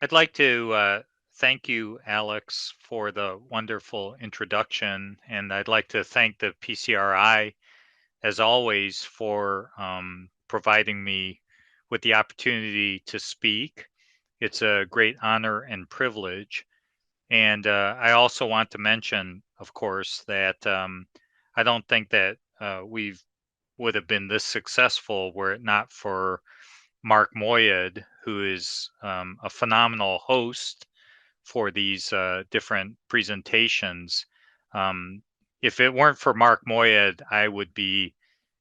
I'd like to thank you, Alex, for the wonderful introduction. And I'd like to thank the PCRI, as always, for providing me with the opportunity to speak. It's a great honor and privilege. And I also want to mention, of course, that I don't think that we would have been this successful were it not for Mark Moyad, who is a phenomenal host for these different presentations. Um, if it weren't for Mark Moyad, I would be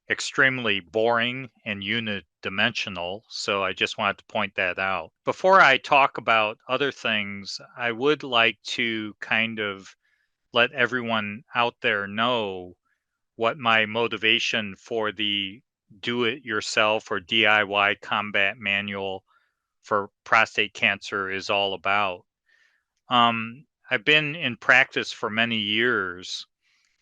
extremely boring and unidimensional. So I just wanted to point that out. Before I talk about other things, I would like to kind of let everyone out there know what my motivation for the do it yourself or DIY combat manual for prostate cancer is all about. I've been in practice for many years,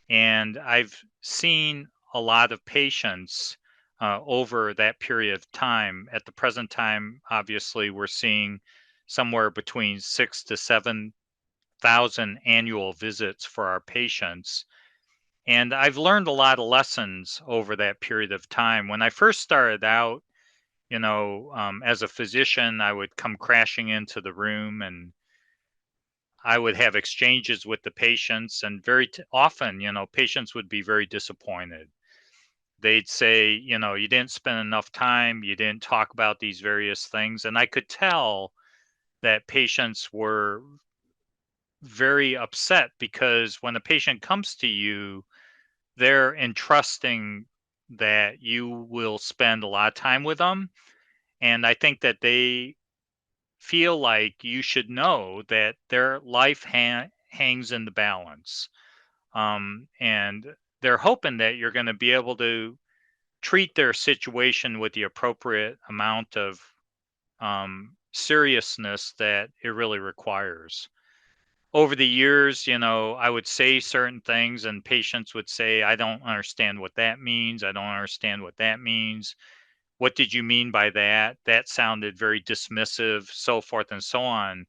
and I've seen a lot of patients over that period of time. At the present time, obviously, we're seeing somewhere between 6 to 7,000 annual visits for our patients. And I've learned a lot of lessons over that period of time. When I first started out, as a physician, I would come crashing into the room and I would have exchanges with the patients, and often, patients would be very disappointed. They'd say, you didn't spend enough time, you didn't talk about these various things. And I could tell that patients were very upset because when a patient comes to you, they're entrusting that you will spend a lot of time with them. And I think that they feel like you should know that their life hangs in the balance. And they're hoping that you're going to be able to treat their situation with the appropriate amount of seriousness that it really requires. Over the years, I would say certain things, and patients would say, I don't understand what that means. I don't understand what that means. What did you mean by that? That sounded very dismissive, so forth and so on.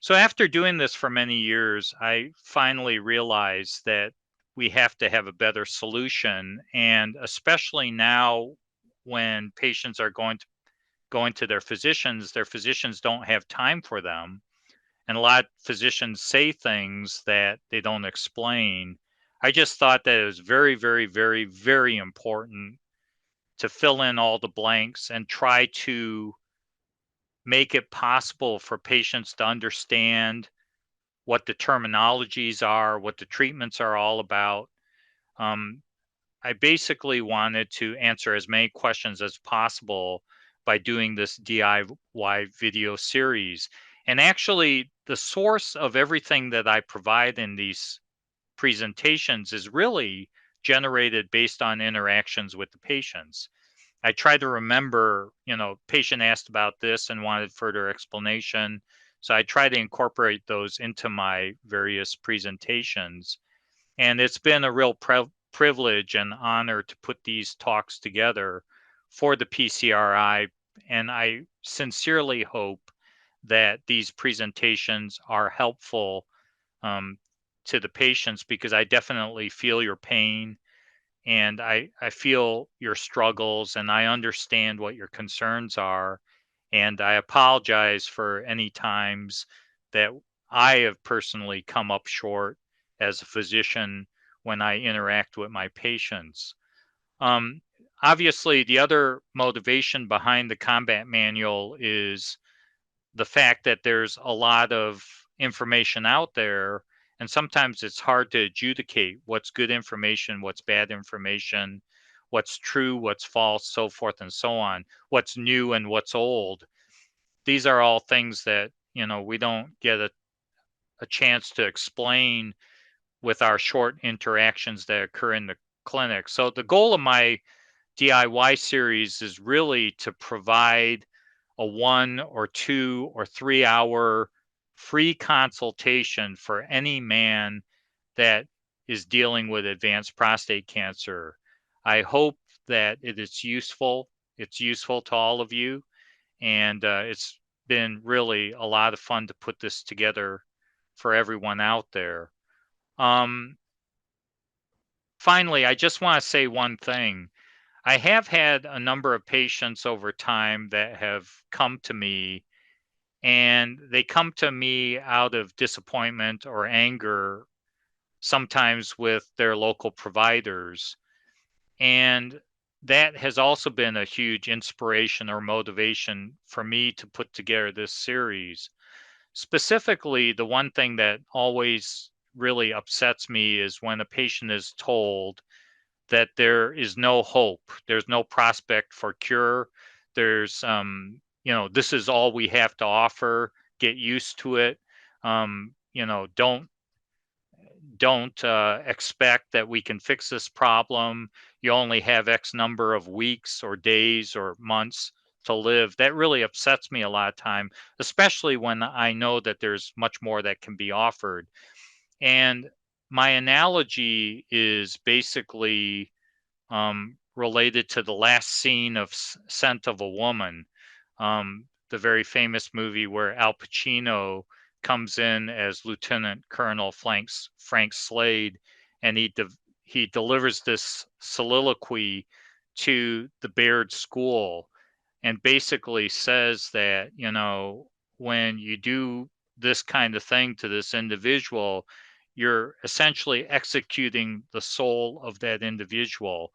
So after doing this for many years, I finally realized that we have to have a better solution. And especially now when patients are going to their physicians don't have time for them. And a lot of physicians say things that they don't explain. I just thought that it was very, very, very, very important to fill in all the blanks and try to make it possible for patients to understand what the terminologies are, what the treatments are all about. Um, I basically wanted to answer as many questions as possible by doing this DIY video series. And actually, the source of everything that I provide in these presentations is really generated based on interactions with the patients. I try to remember, patient asked about this and wanted further explanation. So I try to incorporate those into my various presentations. And it's been a real privilege and honor to put these talks together for the PCRI. And I sincerely hope that these presentations are helpful um, to the patients, because I definitely feel your pain and I feel your struggles and I understand what your concerns are. And I apologize for any times that I have personally come up short as a physician when I interact with my patients. Um, Obviously, the other motivation behind the combat manual is the fact that there's a lot of information out there, and sometimes it's hard to adjudicate what's good information, what's bad information, what's true, what's false, so forth and so on, what's new and what's old. These are all things that, we don't get a chance to explain with our short interactions that occur in the clinic. So the goal of my DIY series is really to provide a 1 or 2 or 3 hour free consultation for any man that is dealing with advanced prostate cancer. I hope that it is useful. It's useful to all of you, and it's been really a lot of fun to put this together for everyone out there. Finally, I just want to say one thing. I have had a number of patients over time that have come to me, and they come to me out of disappointment or anger, sometimes with their local providers. And that has also been a huge inspiration or motivation for me to put together this series. Specifically, the one thing that always really upsets me is when a patient is told that there is no hope, there's no prospect for cure. There's, this is all we have to offer. Get used to it. Don't expect that we can fix this problem. You only have X number of weeks or days or months to live. That really upsets me a lot of time, especially when I know that there's much more that can be offered. And my analogy is basically related to the last scene of Scent of a Woman, the very famous movie where Al Pacino comes in as Lieutenant Colonel Frank Slade, and he delivers this soliloquy to the Baird School, and basically says that, when you do this kind of thing to this individual, you're essentially executing the soul of that individual.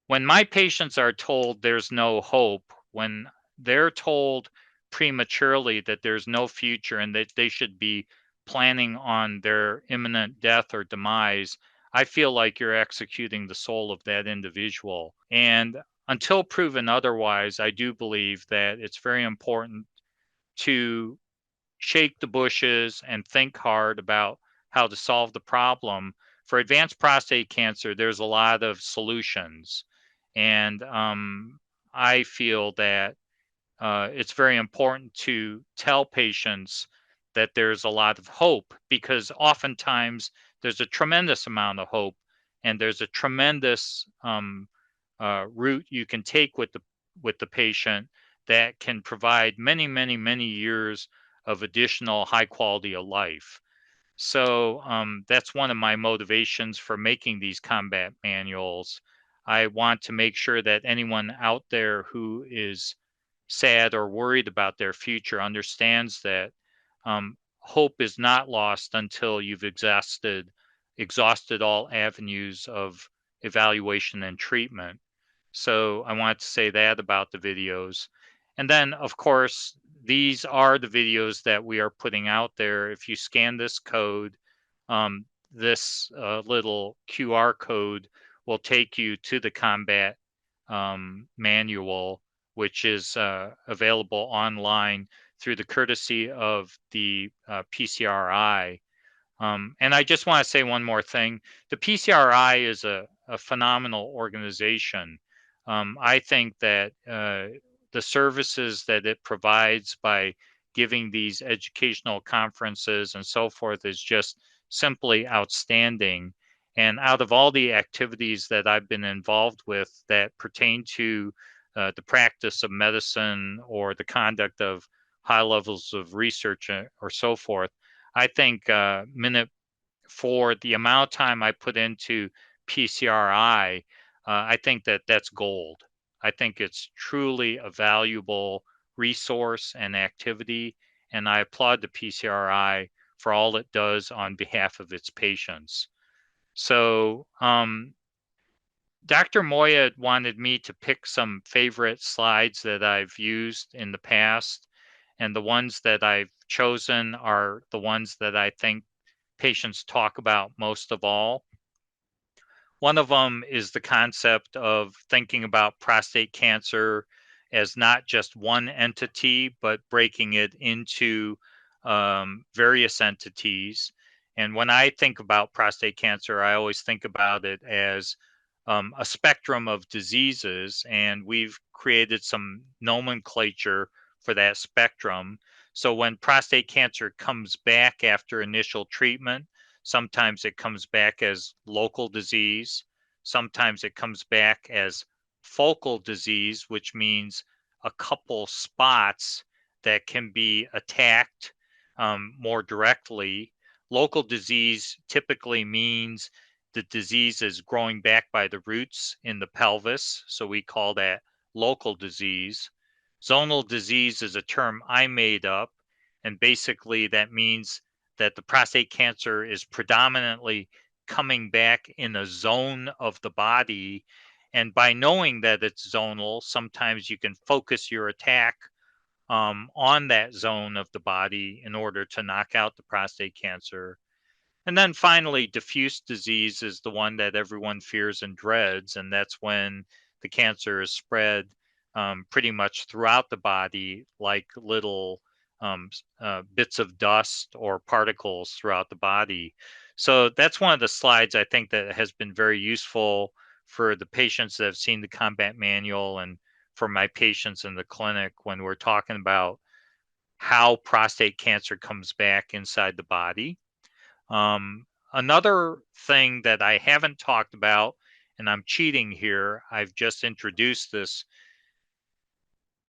When my patients are told there's no hope, when they're told prematurely that there's no future and that they should be planning on their imminent death or demise, I feel like you're executing the soul of that individual. And until proven otherwise, I do believe that it's very important to shake the bushes and think hard about how to solve the problem. For advanced prostate cancer, there's a lot of solutions. And I feel that it's very important to tell patients that there's a lot of hope, because oftentimes there's a tremendous amount of hope, and there's a tremendous route you can take with the patient that can provide many, many, many years of additional high quality of life. So that's one of my motivations for making these combat manuals. I want to make sure that anyone out there who is sad or worried about their future understands that hope is not lost until you've exhausted all avenues of evaluation and treatment. So I wanted to say that about the videos. And then, of course, these are the videos that we are putting out there. If you scan this code, this little QR code will take you to the combat manual, which is available online through the courtesy of the PCRI. And I just want to say one more thing. The PCRI is a phenomenal organization. I think that the services that it provides by giving these educational conferences and so forth is just simply outstanding. And out of all the activities that I've been involved with that pertain to the practice of medicine or the conduct of high levels of research or so forth, I think for the amount of time I put into PCRI, I think that that's gold. I think it's truly a valuable resource and activity, and I applaud the PCRI for all it does on behalf of its patients. So, Dr. Moyad wanted me to pick some favorite slides that I've used in the past, and the ones that I've chosen are the ones that I think patients talk about most of all. One of them is the concept of thinking about prostate cancer as not just one entity, but breaking it into various entities. And when I think about prostate cancer, I always think about it as a spectrum of diseases, and we've created some nomenclature for that spectrum. So when prostate cancer comes back after initial treatment, sometimes it comes back as local disease. Sometimes it comes back as focal disease, which means a couple spots that can be attacked more directly. Local disease typically means the disease is growing back by the roots in the pelvis, so we call that local disease. Zonal disease is a term I made up, and basically that means that the prostate cancer is predominantly coming back in a zone of the body. And by knowing that it's zonal, sometimes you can focus your attack on that zone of the body in order to knock out the prostate cancer. And then finally, diffuse disease is the one that everyone fears and dreads, and that's when the cancer is spread pretty much throughout the body like little bits of dust or particles throughout the body. So that's one of the slides I think that has been very useful for the patients that have seen the combat manual and for my patients in the clinic when we're talking about how prostate cancer comes back inside the body. Another thing that I haven't talked about, and I'm cheating here, I've just introduced this.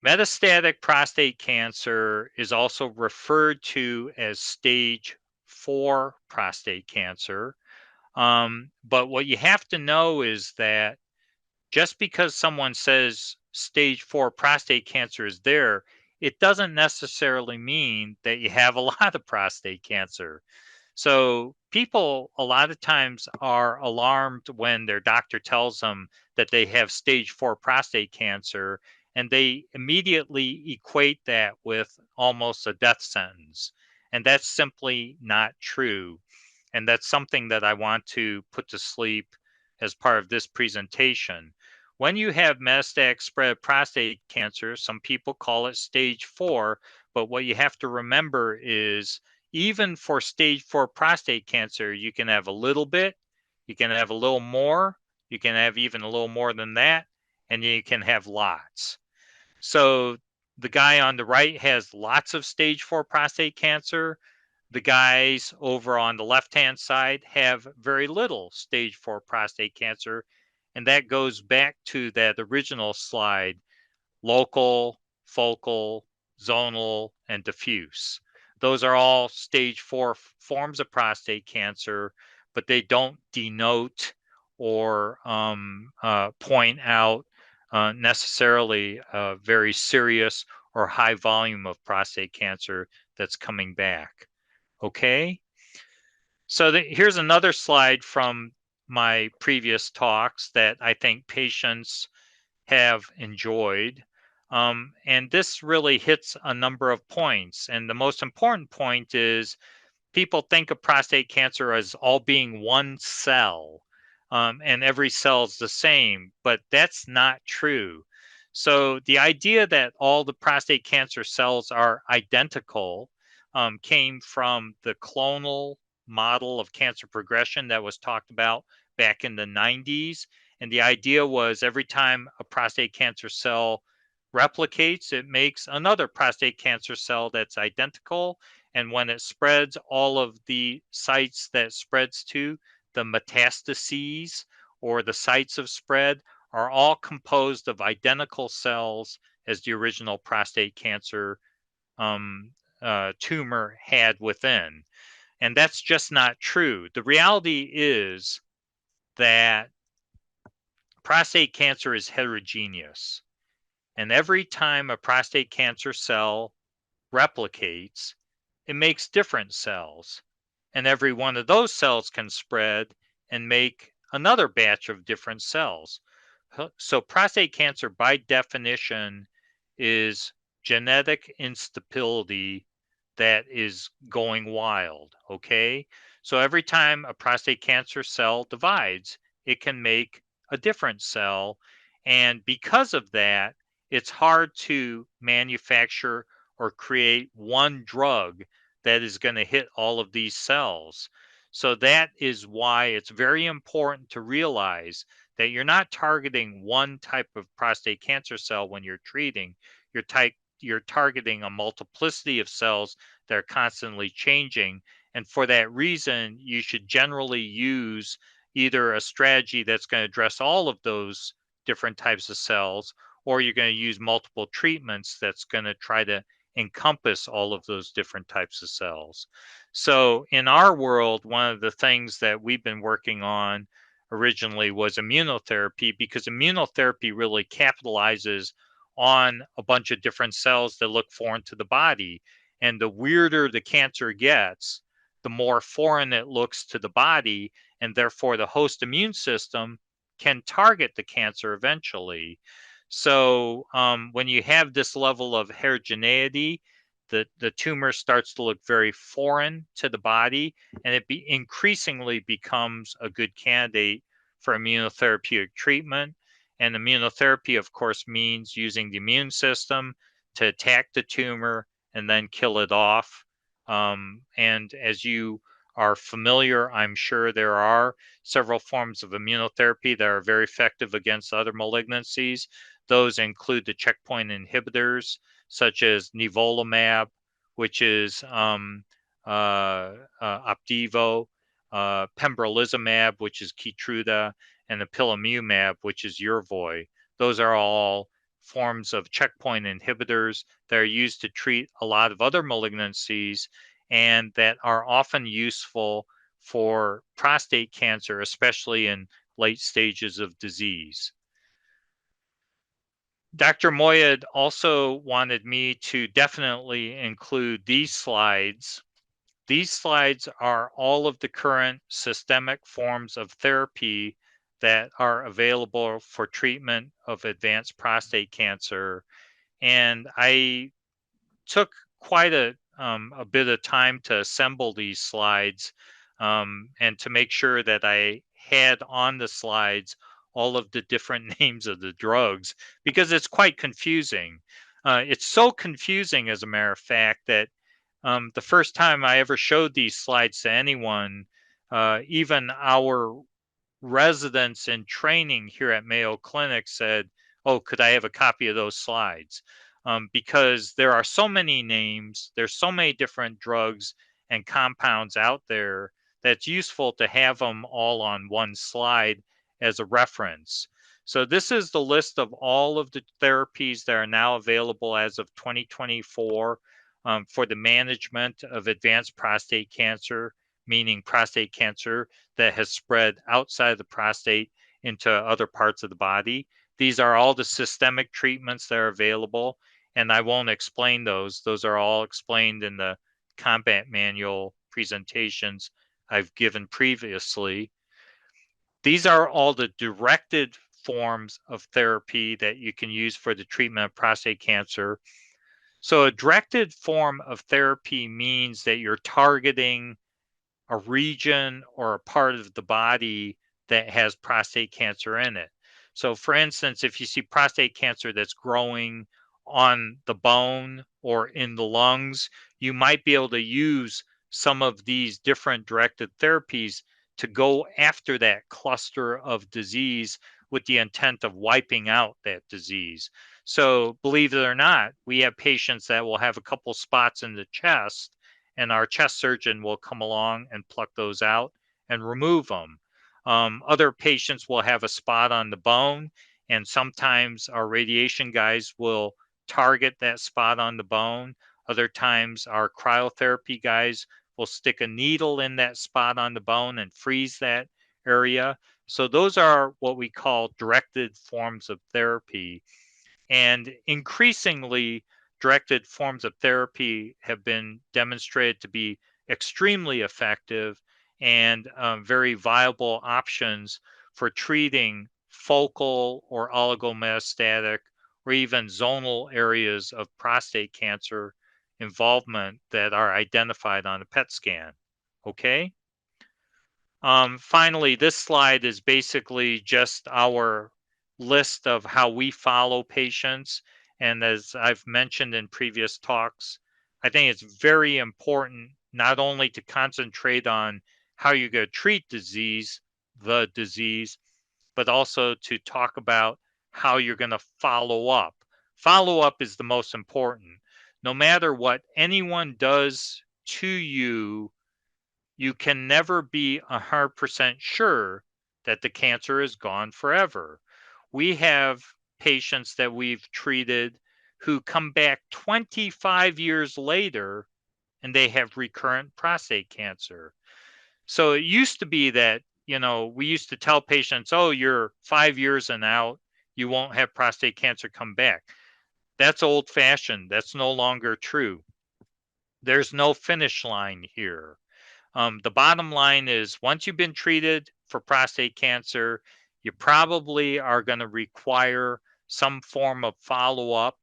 Metastatic prostate cancer is also referred to as stage 4 prostate cancer. But what you have to know is that just because someone says stage 4 prostate cancer is there, it doesn't necessarily mean that you have a lot of prostate cancer. So people a lot of times are alarmed when their doctor tells them that they have stage 4 prostate cancer, and they immediately equate that with almost a death sentence. And that's simply not true. And that's something that I want to put to sleep as part of this presentation. When you have metastatic spread prostate cancer, some people call it stage 4, but what you have to remember is even for stage 4 prostate cancer, you can have a little bit, you can have a little more, you can have even a little more than that, and you can have lots. So the guy on the right has lots of stage 4 prostate cancer. The guys over on the left-hand side have very little stage 4 prostate cancer. And that goes back to that original slide, local, focal, zonal, and diffuse. Those are all stage 4 forms of prostate cancer, but they don't denote or point out necessarily a very serious or high volume of prostate cancer that's coming back. Okay, so here's another slide from my previous talks that I think patients have enjoyed. And this really hits a number of points. And the most important point is people think of prostate cancer as all being one cell, and every cell is the same, but that's not true. So the idea that all the prostate cancer cells are identical came from the clonal model of cancer progression that was talked about back in the 90s. And the idea was every time a prostate cancer cell replicates, it makes another prostate cancer cell that's identical. And when it spreads, all of the sites that spreads to, the metastases or the sites of spread, are all composed of identical cells as the original prostate cancer tumor had within. And that's just not true. The reality is that prostate cancer is heterogeneous. And every time a prostate cancer cell replicates, it makes different cells. And every one of those cells can spread and make another batch of different cells. So prostate cancer, by definition, is genetic instability that is going wild, okay? So every time a prostate cancer cell divides, it can make a different cell. And because of that, it's hard to manufacture or create one drug that is going to hit all of these cells. So that is why it's very important to realize that you're not targeting one type of prostate cancer cell when you're treating. You're targeting a multiplicity of cells that are constantly changing. And for that reason, you should generally use either a strategy that's going to address all of those different types of cells, or you're going to use multiple treatments that's going to try to encompass all of those different types of cells. So in our world, one of the things that we've been working on originally was immunotherapy, because immunotherapy really capitalizes on a bunch of different cells that look foreign to the body. And the weirder the cancer gets, the more foreign it looks to the body, and therefore the host immune system can target the cancer eventually. So when you have this level of heterogeneity, the tumor starts to look very foreign to the body, and it increasingly becomes a good candidate for immunotherapeutic treatment. And immunotherapy, of course, means using the immune system to attack the tumor and then kill it off. And as you are familiar, I'm sure there are several forms of immunotherapy that are very effective against other malignancies. Those include the checkpoint inhibitors, such as nivolumab, which is Opdivo, pembrolizumab, which is Keytruda, and ipilimumab, which is Yervoy. Those are all forms of checkpoint inhibitors that are used to treat a lot of other malignancies and that are often useful for prostate cancer, especially in late stages of disease. Dr. Moyad also wanted me to definitely include these slides. These slides are all of the current systemic forms of therapy that are available for treatment of advanced prostate cancer. And I took quite a bit of time to assemble these slides and to make sure that I had on the slides all of the different names of the drugs, because it's quite confusing. It's so confusing, as a matter of fact, that the first time I ever showed these slides to anyone, even our residents in training here at Mayo Clinic said, "Oh, could I have a copy of those slides?" Because there are so many names, there's so many different drugs and compounds out there that's useful to have them all on one slide as a reference. So this is the list of all of the therapies that are now available as of 2024 for the management of advanced prostate cancer, meaning prostate cancer that has spread outside of the prostate into other parts of the body. These are all the systemic treatments that are available, and I won't explain those. Those are all explained in the combat manual presentations I've given previously. These are all the directed forms of therapy that you can use for the treatment of prostate cancer. So a directed form of therapy means that you're targeting a region or a part of the body that has prostate cancer in it. So for instance, if you see prostate cancer that's growing on the bone or in the lungs, you might be able to use some of these different directed therapies to go after that cluster of disease with the intent of wiping out that disease. So believe it or not, we have patients that will have a couple spots in the chest, and our chest surgeon will come along and pluck those out and remove them. Other patients will have a spot on the bone, and sometimes our radiation guys will target that spot on the bone. Other times, our cryotherapy guys will stick a needle in that spot on the bone and freeze that area. So those are what we call directed forms of therapy. And increasingly, directed forms of therapy have been demonstrated to be extremely effective and very viable options for treating focal or oligometastatic or even zonal areas of prostate cancer involvement that are identified on a PET scan. Okay? Finally, this slide is basically just our list of how we follow patients. And as I've mentioned in previous talks, I think it's very important not only to concentrate on how you're going to treat the disease, but also to talk about how you're going to follow up. Follow up is the most important. No matter what anyone does to you, you can never be 100% sure that the cancer is gone forever. We have patients that we've treated who come back 25 years later and they have recurrent prostate cancer. So it used to be that, we used to tell patients, oh, you're 5 years and out, you won't have prostate cancer come back. That's old fashioned. That's no longer true. There's no finish line here. The bottom line is once you've been treated for prostate cancer, you probably are going to require some form of follow up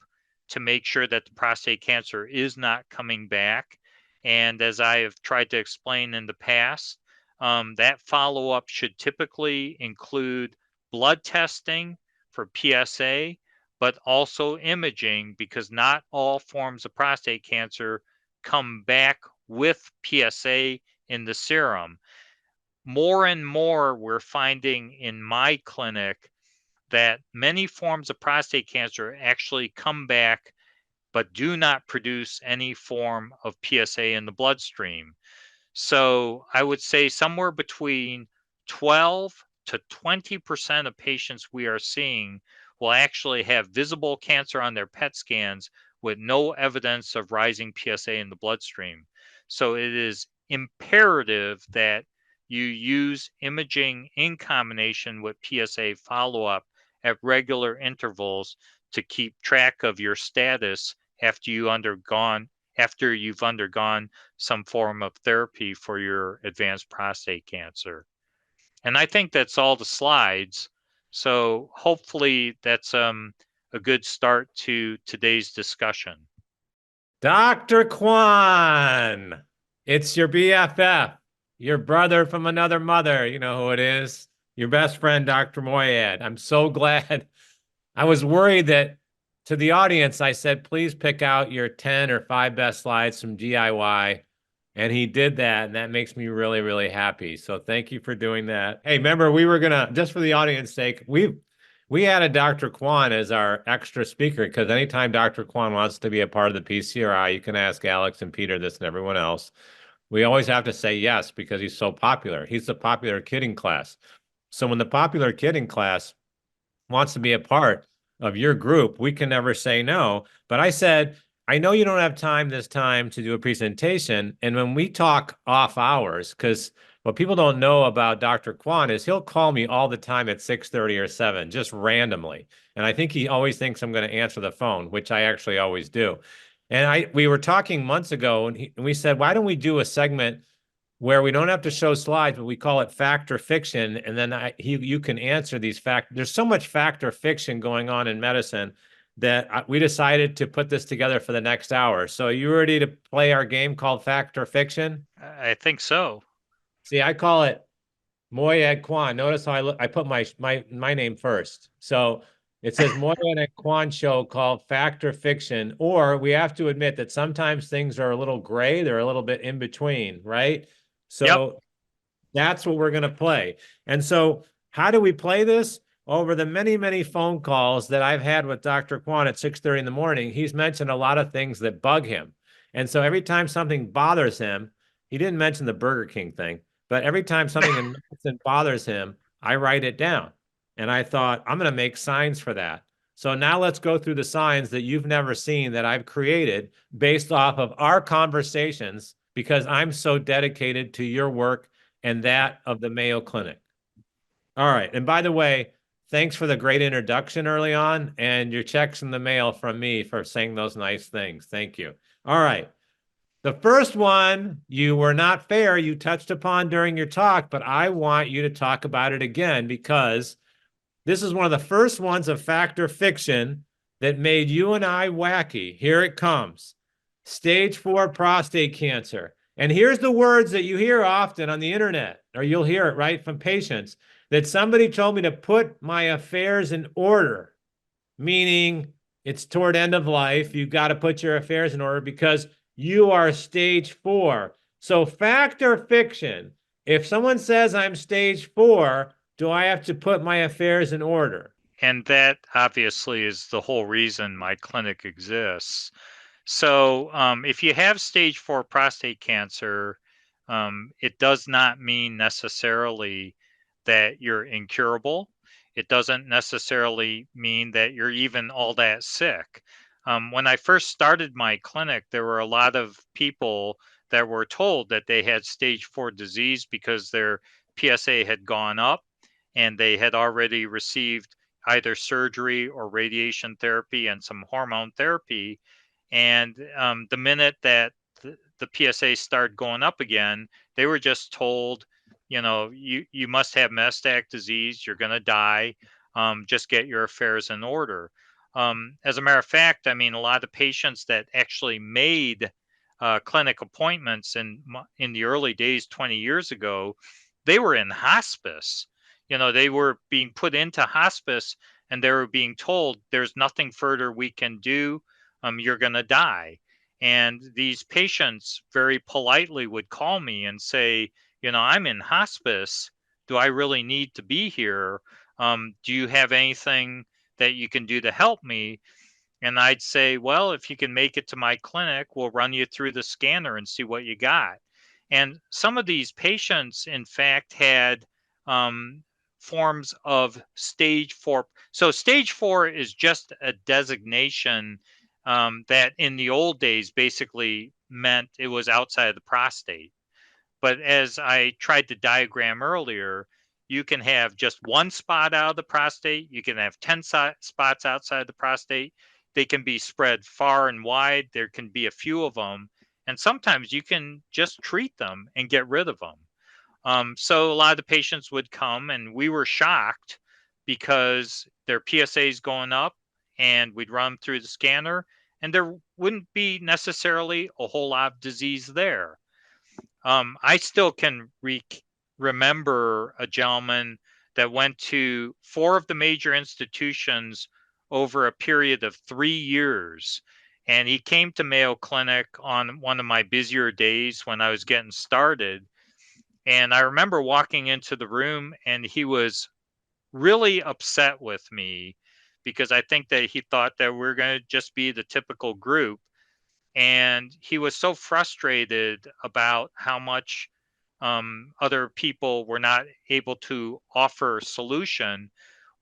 to make sure that the prostate cancer is not coming back. And as I have tried to explain in the past, that follow up should typically include blood testing for PSA, but also imaging because not all forms of prostate cancer come back with PSA in the serum. More and more, we're finding in my clinic that many forms of prostate cancer actually come back but do not produce any form of PSA in the bloodstream. So I would say somewhere between 12 to 20% of patients we are seeing will actually have visible cancer on their PET scans with no evidence of rising PSA in the bloodstream. So it is imperative that you use imaging in combination with PSA follow-up at regular intervals to keep track of your status after you've undergone some form of therapy for your advanced prostate cancer. And I think that's all the slides. So hopefully that's a good start to today's discussion. Dr. Kwon, it's your BFF, your brother from another mother. You know who it is. Your best friend, Dr. Moyad. I'm so glad. I was worried that to the audience, I said, please pick out your 10 or 5 best slides from DIY. And he did that. And that makes me really, really happy. So thank you for doing that. Hey, remember, we were going to, just for the audience sake, we added Dr. Kwon as our extra speaker because anytime Dr. Kwon wants to be a part of the PCRI, you can ask Alex and Peter this and everyone else. We always have to say yes because he's so popular. He's the popular kid in class. So when the popular kid in class wants to be a part of your group, we can never say no. But I said, I know you don't have time this time to do a presentation. And when we talk off hours, because what people don't know about Dr. Kwon is he'll call me all the time at 6:30 or 7, just randomly. And I think he always thinks I'm going to answer the phone, which I actually always do. And we were talking months ago, and we said, why don't we do a segment where we don't have to show slides, but we call it fact or fiction. And then you can answer these facts. There's so much fact or fiction going on in medicine that we decided to put this together for the next hour. So are you ready to play our game called fact or fiction? I think so. See, I call it Moyad Kwon. Notice how I put my name first. So it says Moyad and Kwon show called fact or fiction, or we have to admit that sometimes things are a little gray. They're a little bit in between, right? So Yep. that's what we're going to play. And so how do we play this? Over the many, many phone calls that I've had with Dr. Kwon at 6:30 in the morning, he's mentioned a lot of things that bug him. And so every time something bothers him, he didn't mention the Burger King thing, but every time something bothers him, I write it down. And I thought, I'm going to make signs for that. So now let's go through the signs that you've never seen that I've created based off of our conversations because I'm so dedicated to your work and that of the Mayo Clinic. All right. And by the way, thanks for the great introduction early on and your checks in the mail from me for saying those nice things. Thank you. All right. The first one, you were not fair. You touched upon during your talk, but I want you to talk about it again because this is one of the first ones of fact or fiction that made you and I wacky. Here it comes. Stage 4 prostate cancer. And here's the words that you hear often on the internet, or you'll hear it right from patients, that somebody told me to put my affairs in order, meaning it's toward end of life. You've got to put your affairs in order because you are stage 4. So fact or fiction, if someone says I'm stage 4, do I have to put my affairs in order? And that obviously is the whole reason my clinic exists. So if you have stage 4 prostate cancer, it does not mean necessarily that you're incurable. It doesn't necessarily mean that you're even all that sick. When I first started my clinic, there were a lot of people that were told that they had stage 4 disease because their PSA had gone up and they had already received either surgery or radiation therapy and some hormone therapy. And the minute that the PSA started going up again, they were just told, you must have metastatic disease, you're going to die, just get your affairs in order. As a matter of fact, I mean, a lot of patients that actually made clinic appointments in the early days 20 years ago, they were in hospice. They were being put into hospice and they were being told there's nothing further we can do. You're going to die. And these patients very politely would call me and say, I'm in hospice. Do I really need to be here? Do you have anything that you can do to help me? And I'd say, well, if you can make it to my clinic, we'll run you through the scanner and see what you got. And some of these patients, in fact, had forms of stage 4. So, stage 4 is just a designation that in the old days basically meant it was outside of the prostate. But as I tried to diagram earlier, you can have just one spot out of the prostate. You can have 10 spots outside the prostate. They can be spread far and wide. There can be a few of them. And sometimes you can just treat them and get rid of them. So a lot of the patients would come and we were shocked because their PSA is going up and we'd run them through the scanner and there wouldn't be necessarily a whole lot of disease there. I still can remember a gentleman that went to 4 of the major institutions over a period of 3 years. And he came to Mayo Clinic on one of my busier days when I was getting started. And I remember walking into the room and he was really upset with me because I think that he thought that we're going to just be the typical group. And he was so frustrated about how much other people were not able to offer a solution.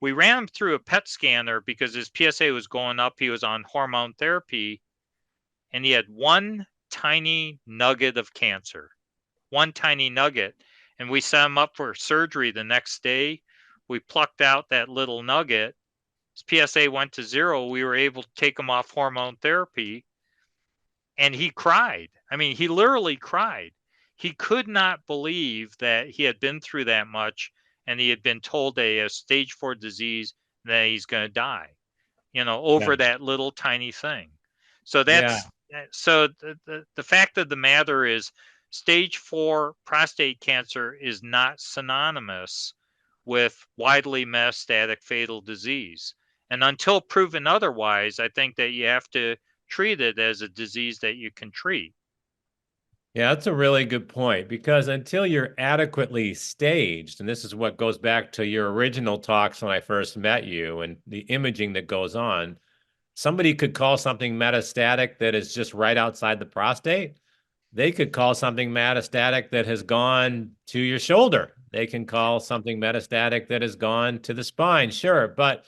We ran him through a PET scanner because his PSA was going up. He was on hormone therapy and he had one tiny nugget of cancer, one tiny nugget. And we set him up for surgery the next day. We plucked out that little nugget. His PSA went to 0. We were able to take him off hormone therapy and he cried. I mean, he literally cried. He could not believe that he had been through that much and he had been told that he has stage 4 disease and that he's going to die, Yeah. over that little tiny thing. So Yeah. the fact of the matter is stage 4 prostate cancer is not synonymous with widely metastatic fatal disease. And until proven otherwise, I think that you have to treat it as a disease that you can treat. Yeah, that's a really good point because until you're adequately staged, and this is what goes back to your original talks when I first met you and the imaging that goes on, somebody could call something metastatic that is just right outside the prostate. They could call something metastatic that has gone to your shoulder. They can call something metastatic that has gone to the spine. Sure, but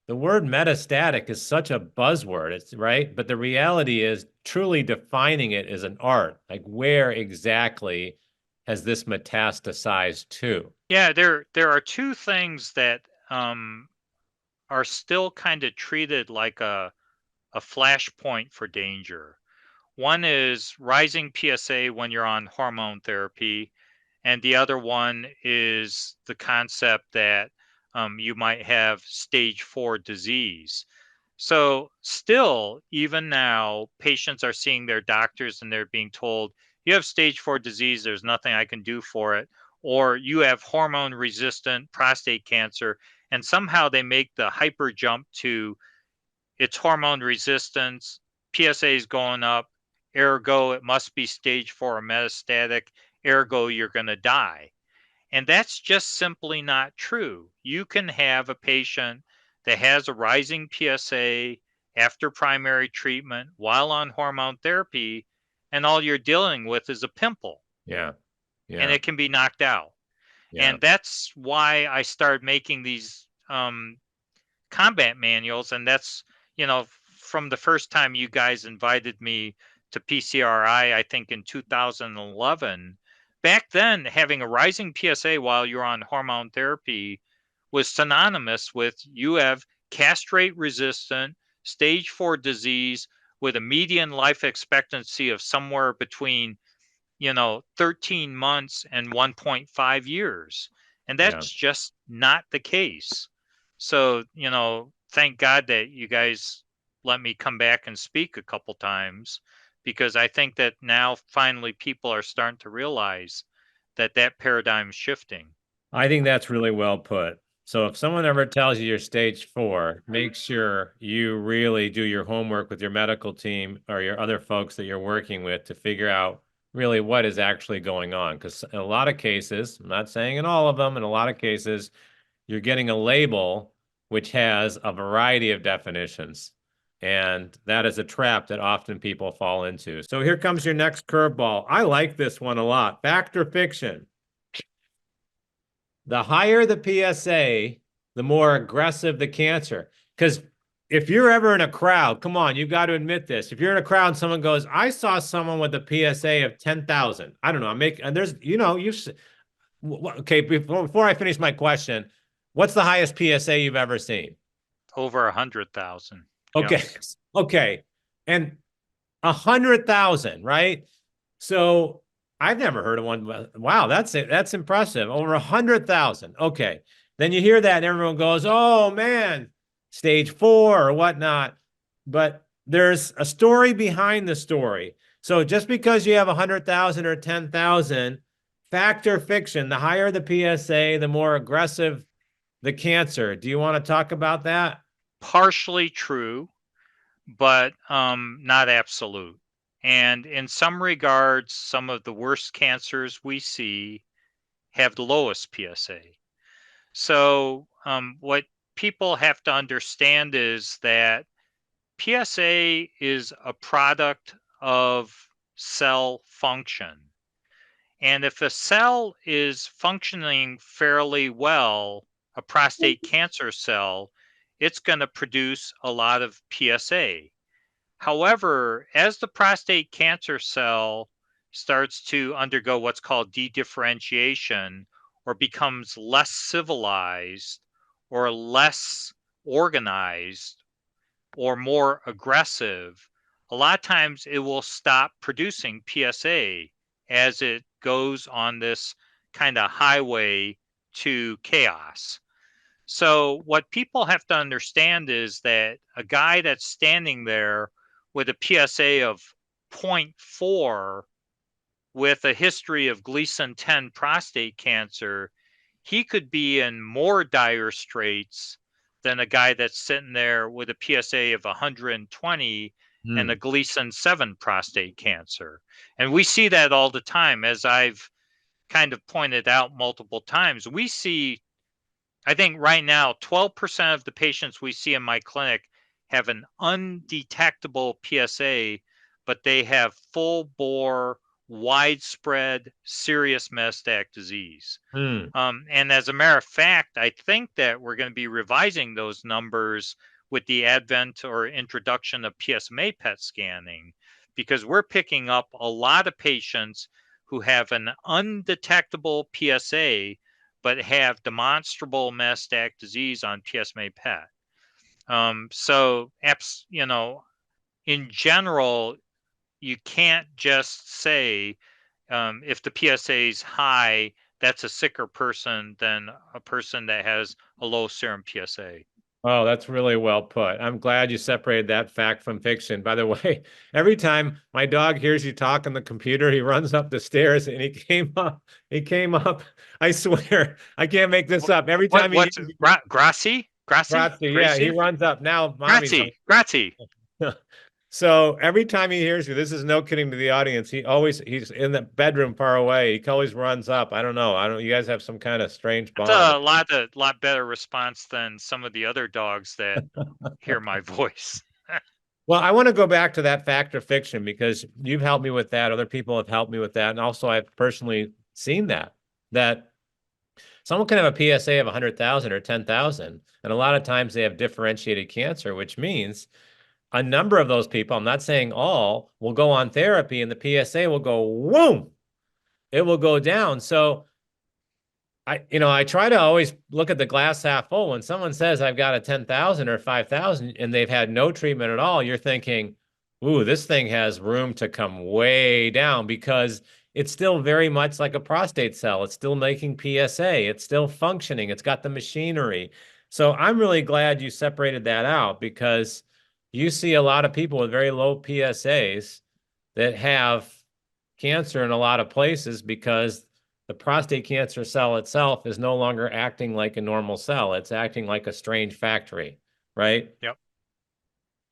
the word metastatic is such a buzzword. It's right, but the reality is truly defining it is an art. Like where exactly has this metastasized to? Yeah, there are two things that are still kind of treated like a flashpoint for danger. One is rising PSA when you're on hormone therapy, and the other one is the concept that you might have stage 4 disease. So, still, even now, patients are seeing their doctors and they're being told, you have stage 4 disease, there's nothing I can do for it. Or you have hormone resistant prostate cancer. And somehow they make the hyper jump to it's hormone resistance, PSA is going up, ergo, it must be stage 4 metastatic, ergo, you're going to die. And that's just simply not true. You can have a patient that has a rising PSA after primary treatment while on hormone therapy, and all you're dealing with is a pimple, Yeah, and yeah, it can be knocked out. yeah, And that's why I started making these combat manuals, and that's from the first time you guys invited me to PCRI, I think in 2011. Back then, having a rising PSA while you're on hormone therapy was synonymous with you have castrate resistant stage 4 disease with a median life expectancy of somewhere between 13 months and 1.5 years. And Yeah. that's just not the case. So, thank God that you guys let me come back and speak a couple times, because I think that now finally people are starting to realize that that paradigm's shifting. I think that's really well put. So if someone ever tells you you're stage 4, make sure you really do your homework with your medical team or your other folks that you're working with to figure out really what is actually going on. Because in a lot of cases, I'm not saying in all of them, in a lot of cases, you're getting a label which has a variety of definitions. And that is a trap that often people fall into. So here comes your next curveball. I like this one a lot. Fact or fiction? The higher the PSA, the more aggressive the cancer. Because if you're ever in a crowd, come on, you've got to admit this. If you're in a crowd and someone goes, I saw someone with a PSA of 10,000. I don't know. Okay, before I finish my question, what's the highest PSA you've ever seen? Over 100,000. Okay. Yep. Okay. And 100,000, right? So I've never heard of one. Wow, that's it. That's impressive. Over 100,000. Okay. Then you hear that and everyone goes, oh man, stage 4 or whatnot. But there's a story behind the story. So just because you have 100,000 or 10,000, fact or fiction, the higher the PSA, the more aggressive the cancer. Do you want to talk about that? Partially true, but not absolute. And in some regards, some of the worst cancers we see have the lowest PSA. So, what people have to understand is that PSA is a product of cell function. And if a cell is functioning fairly well, a prostate cancer cell, it's going to produce a lot of PSA. However, as the prostate cancer cell starts to undergo what's called dedifferentiation or becomes less civilized or less organized or more aggressive, a lot of times it will stop producing PSA as it goes on this kind of highway to chaos. So, what people have to understand is that a guy that's standing there with a PSA of zero point 0.4 with a history of Gleason 10 prostate cancer, he could be in more dire straits than a guy that's sitting there with a PSA of 120 and a Hmm. Gleason 7 prostate cancer. And we see that all the time, as I've kind of pointed out multiple times. We see, I think right now, 12% of the patients we see in my clinic have an undetectable PSA, but they have full bore, widespread, serious metastatic disease. Hmm. And as a matter of fact, I think that we're going to be revising those numbers with the advent or introduction of PSMA PET scanning, because we're picking up a lot of patients who have an undetectable PSA but have demonstrable metastatic disease on PSMA PET. So, in general, you can't just say if the PSA is high, that's a sicker person than a person that has a low serum PSA. Oh, that's really well put. I'm glad you separated that fact from fiction. By the way, every time my dog hears you talk on the computer, he runs up the stairs and he came up. I swear, I can't make this up. Every time he What's hears you, Gracie? Gracie? Grazie, yeah, he Gracie? runs up. Now, mommy's home. Gracie? Gracie? So every time he hears you, this is no kidding to the audience. He's in the bedroom far away. He always runs up. I don't know. You guys have some kind of strange That's bond. a lot better response than some of the other dogs that hear my voice. Well, I want to go back to that fact or fiction because you've helped me with that. Other people have helped me with that. And also I've personally seen that someone can have a PSA of 100,000 or 10,000. And a lot of times they have differentiated cancer, which means a number of those people, I'm not saying all, will go on therapy and the PSA will go, whoom, it will go down. So I try to always look at the glass half full. When someone says I've got a 10,000 or 5,000 and they've had no treatment at all, you're thinking, ooh, this thing has room to come way down because it's still very much like a prostate cell. It's still making PSA. It's still functioning. It's got the machinery. So I'm really glad you separated that out because you see a lot of people with very low PSAs that have cancer in a lot of places because the prostate cancer cell itself is no longer acting like a normal cell. It's acting like a strange factory, right? Yep.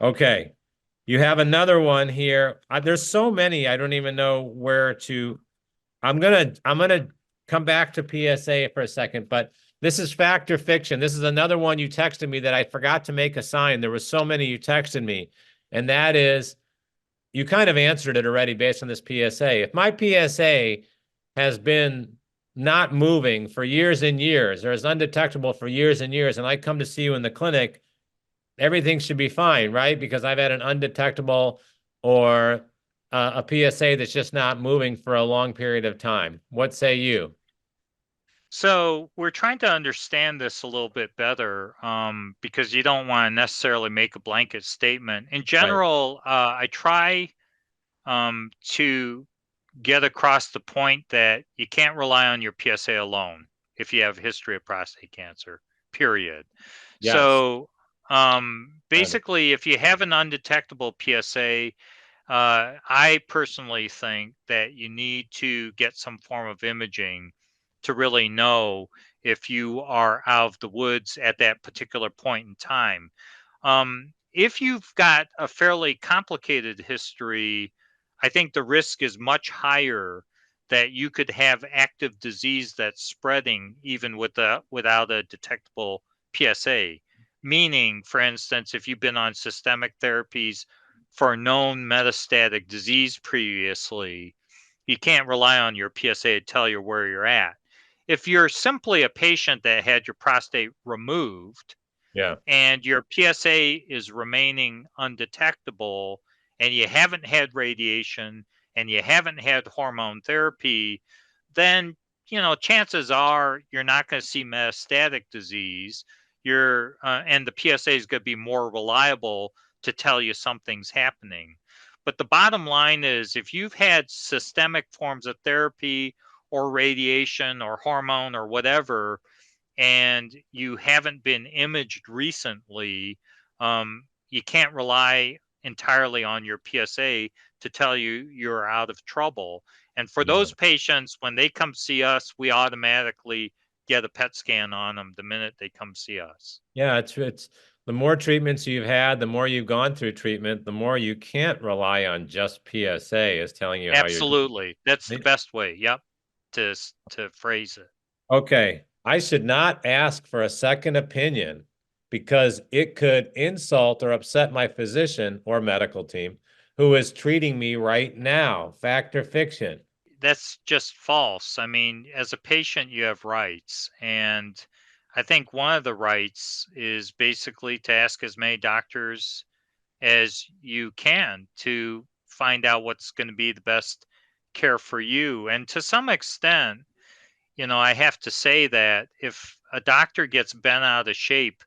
Okay. You have another one here. There's so many, I don't even know where to. I'm gonna come back to PSA for a second, but this is fact or fiction. This is another one you texted me that I forgot to make a sign. There was so many you texted me, and that is you kind of answered it already based on this PSA. If my PSA has been not moving for years and years, or is undetectable for years and years, and I come to see you in the clinic, everything should be fine, right? Because I've had an undetectable or a PSA that's just not moving for a long period of time. What say you? So we're trying to understand this a little bit better because you don't want to necessarily make a blanket statement. In Right. general, I try to get across the point that you can't rely on your PSA alone if you have a history of prostate cancer, period. Yes. So Got it. basically, if you have an undetectable PSA, I personally think that you need to get some form of imaging to really know if you are out of the woods at that particular point in time. If you've got a fairly complicated history, I think the risk is much higher that you could have active disease that's spreading even without a detectable PSA. Meaning, for instance, if you've been on systemic therapies for known metastatic disease previously, you can't rely on your PSA to tell you where you're at. If you're simply a patient that had your prostate removed Yeah. and your PSA is remaining undetectable and you haven't had radiation and you haven't had hormone therapy, then chances are you're not going to see metastatic disease. You're and the PSA is going to be more reliable to tell you something's happening. But the bottom line is if you've had systemic forms of therapy or radiation or hormone or whatever, and you haven't been imaged recently, you can't rely entirely on your PSA to tell you you're out of trouble. And for Yeah. those patients, when they come see us, we automatically get a PET scan on them the minute they come see us. Yeah, it's the more treatments you've had, the more you've gone through treatment, the more you can't rely on just PSA as telling you how you're Absolutely. That's the doing. best way. Yep. To phrase it. Okay, I should not ask for a second opinion because it could insult or upset my physician or medical team who is treating me right now. Fact or fiction? That's just false. I mean, as a patient, you have rights. And I think one of the rights is basically to ask as many doctors as you can to find out what's going to be the best care for you. And to some extent, I have to say that if a doctor gets bent out of shape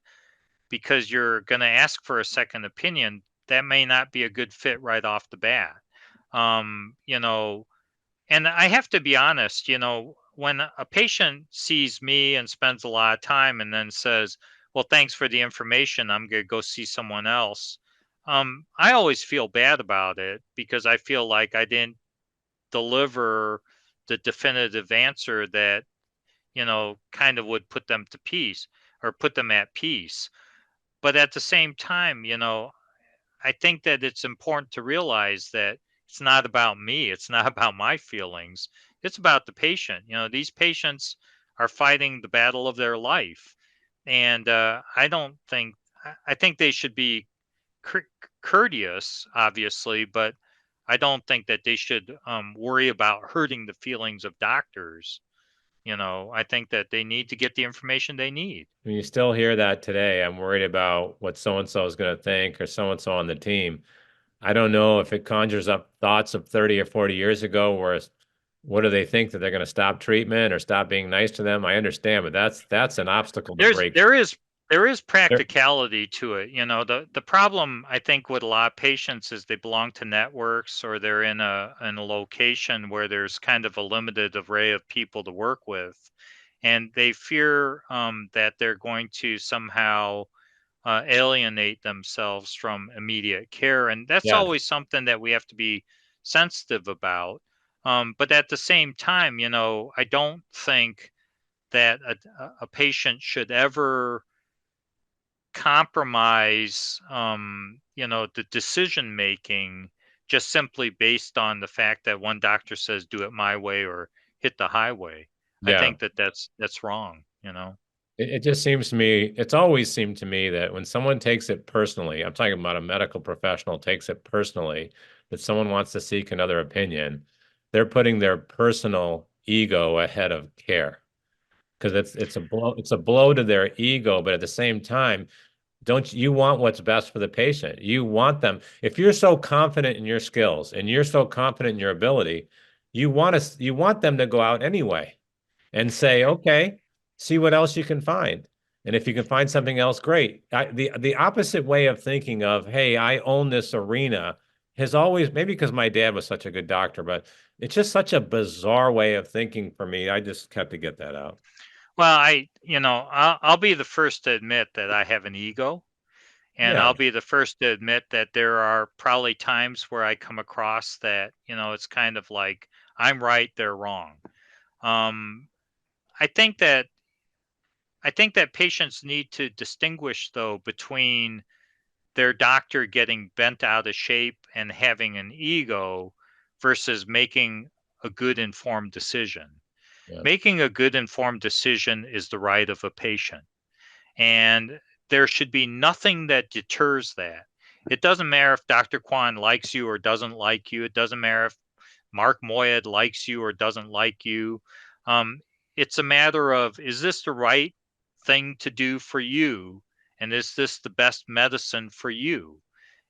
because you're going to ask for a second opinion, that may not be a good fit right off the bat. Um, you know, and I have to be honest, when a patient sees me and spends a lot of time and then says, well, thanks for the information, I'm going to go see someone else. I always feel bad about it because I feel like I didn't deliver the definitive answer that, kind of would put them to peace or put them at peace. But at the same time, I think that it's important to realize that it's not about me. It's not about my feelings. It's about the patient. These patients are fighting the battle of their life. And I don't think, I think they should be courteous, obviously, but I don't think that they should worry about hurting the feelings of doctors. I think that they need to get the information they need. I mean, you still hear that today. I'm worried about what so and so is going to think or so and so on the team. I don't know if it conjures up thoughts of 30 or 40 years ago, where what do they think that they're going to stop treatment or stop being nice to them? I understand, but that's an obstacle to There's break. there is There, practicality to it. The problem I think with a lot of patients is they belong to networks, or they're in a location where there's kind of a limited array of people to work with, and they fear that they're going to somehow alienate themselves from immediate care, and that's yes, always something that we have to be sensitive about. But at the same time, I don't think that a patient should ever compromise, the decision making just simply based on the fact that one doctor says do it my way or hit the highway. I yeah. think that that's wrong. It just seems to me, it's always seemed to me that when someone takes it personally, I'm talking about a medical professional takes it personally, that someone wants to seek another opinion, they're putting their personal ego ahead of care. Because it's a blow to their ego, but at the same time, don't you want what's best for the patient? You want them. If you're so confident in your skills and you're so confident in your ability, you want them to go out anyway and say, okay, see what else you can find. And if you can find something else, great. The opposite way of thinking of, hey, I own this arena has always, maybe because my dad was such a good doctor, but it's just such a bizarre way of thinking for me. I just have to get that out. Well, I'll be the first to admit that I have an ego, and Yeah. I'll be the first to admit that there are probably times where I come across that, it's kind of like I'm right, they're wrong. Um, I think that I think that patients need to distinguish, though, between their doctor getting bent out of shape and having an ego versus making a good informed decision. Yeah. Making a good informed decision is the right of a patient. And there should be nothing that deters that. It doesn't matter if Dr. Kwon likes you or doesn't like you. It doesn't matter if Mark Moyad likes you or doesn't like you. Um, it's a matter of, is this the right thing to do for you? And is this the best medicine for you?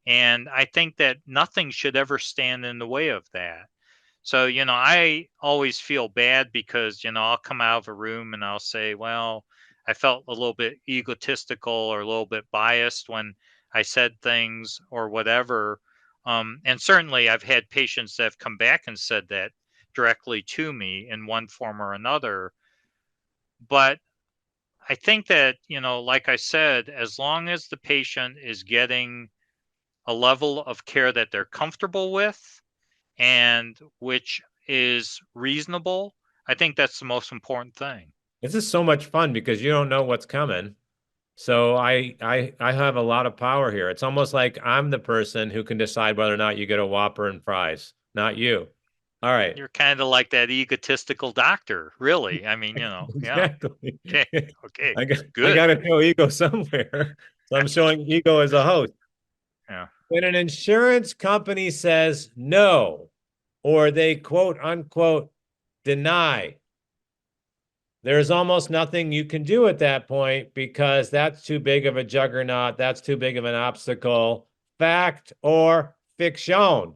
And I think that nothing should ever stand in the way of that. So, I always feel bad because, I'll come out of a room and I'll say, well, I felt a little bit egotistical or a little bit biased when I said things or whatever. And certainly I've had patients that have come back and said that directly to me in one form or another. But I think that, like I said, as long as the patient is getting a level of care that they're comfortable with, and which is reasonable, I think that's the most important thing. This is so much fun because you don't know what's coming. So I have a lot of power here. It's almost like I'm the person who can decide whether or not you get a Whopper and fries, not you. All right. You're kind of like that egotistical doctor, really. I mean, yeah. Exactly. Okay. Okay. I Good. got to show ego somewhere. So I'm showing ego as a host. Yeah. When an insurance company says no, or they quote unquote deny, there's almost nothing you can do at that point because that's too big of a juggernaut. That's too big of an obstacle. Fact or fiction?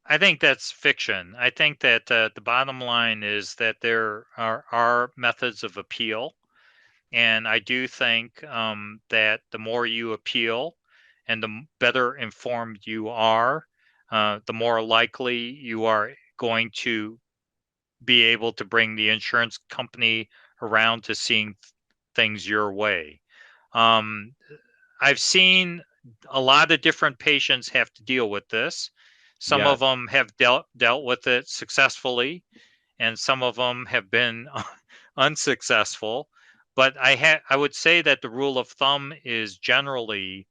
I think that's fiction. I think that the bottom line is that there are methods of appeal. And I do think that the more you appeal and the better informed you are, the more likely you are going to be able to bring the insurance company around to seeing things your way. Um, I've seen a lot of different patients have to deal with this. Some Yeah. of them have dealt with it successfully, and some of them have been unsuccessful. But I would say that the rule of thumb is generally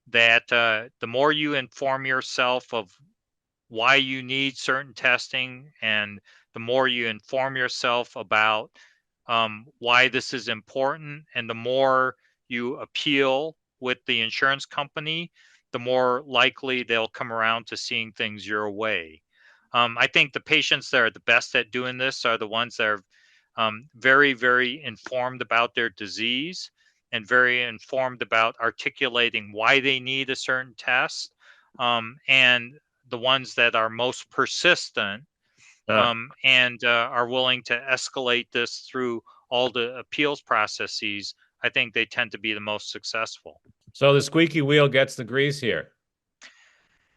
that the more you inform yourself of why you need certain testing, and the more you inform yourself about why this is important, and the more you appeal with the insurance company, the more likely they'll come around to seeing things your way. I think the patients that are the best at doing this are the ones that very, very informed about their disease and very informed about articulating why they need a certain test. And the ones that are most persistent Uh, and are willing to escalate this through all the appeals processes, I think they tend to be the most successful. so the squeaky wheel gets the grease here.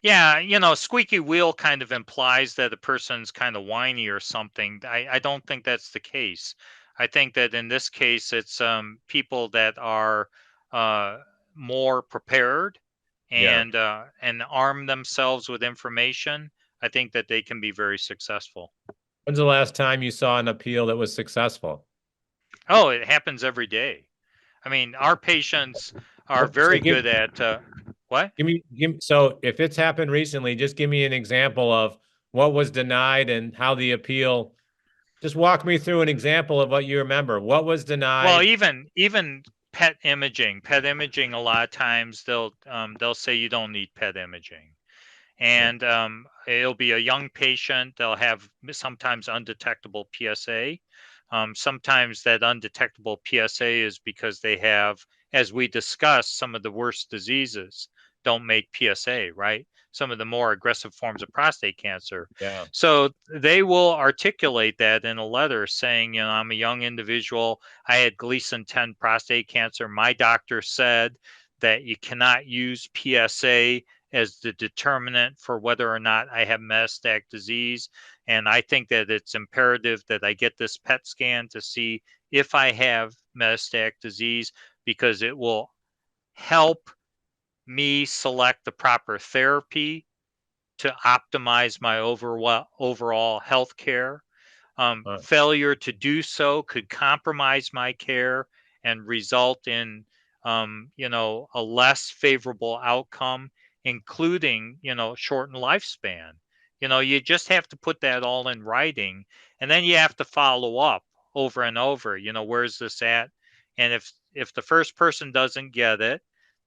Yeah, squeaky wheel kind of implies that a person's kind of whiny or something. I don't think that's the case. I think that in this case, it's people that are uh, more prepared Yeah. and arm themselves with information. I think that they can be very successful. When's the last time you saw an appeal that was successful? Oh, it happens every day. I mean, our patients are So very good at what? so if it's happened recently, just give me an example of what was denied and how the appeal. Just walk me through an example of what you remember. What was Well, denied? even PET imaging, a lot of times they'll say you don't need PET imaging, and it'll be a young patient. They'll have sometimes undetectable PSA. Sometimes that undetectable PSA is because they have, as we discussed, some of the worst diseases don't make PSA, right? Some of the more aggressive forms of prostate cancer. Yeah. So they will articulate that in a letter saying, I'm a young individual. I had Gleason 10 prostate cancer. My doctor said that you cannot use PSA as the determinant for whether or not I have metastatic disease. And I think that it's imperative that I get this PET scan to see if I have metastatic disease because it will help me select the proper therapy to optimize my overall health care. Uh, Failure to do so could compromise my care and result in, a less favorable outcome, including, shortened lifespan. You just have to put that all in writing, and then you have to follow up over and over. Where's this at? And if the first person doesn't get it,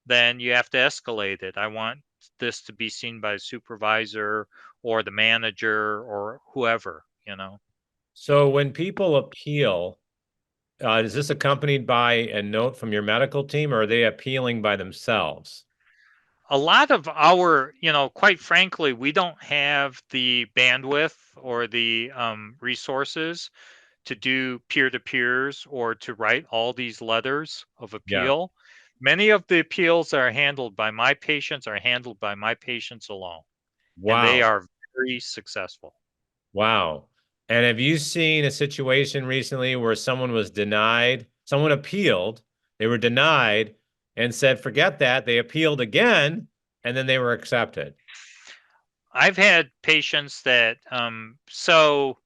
then you have to escalate it. I want this to be seen by a supervisor or the manager or whoever. so when people appeal, is this accompanied by a note from your medical team, or are they appealing by themselves? A lot of our, quite frankly, we don't have the bandwidth or the resources to do peer to peers or to write all these letters of Yeah. appeal. Many of the appeals are handled by my patients, are handled by my patients alone, and they Wow. are very successful. Wow. And have you seen a situation recently where someone was denied, someone appealed, they were denied and said, forget that. They appealed again and then they were accepted. I've had patients that, so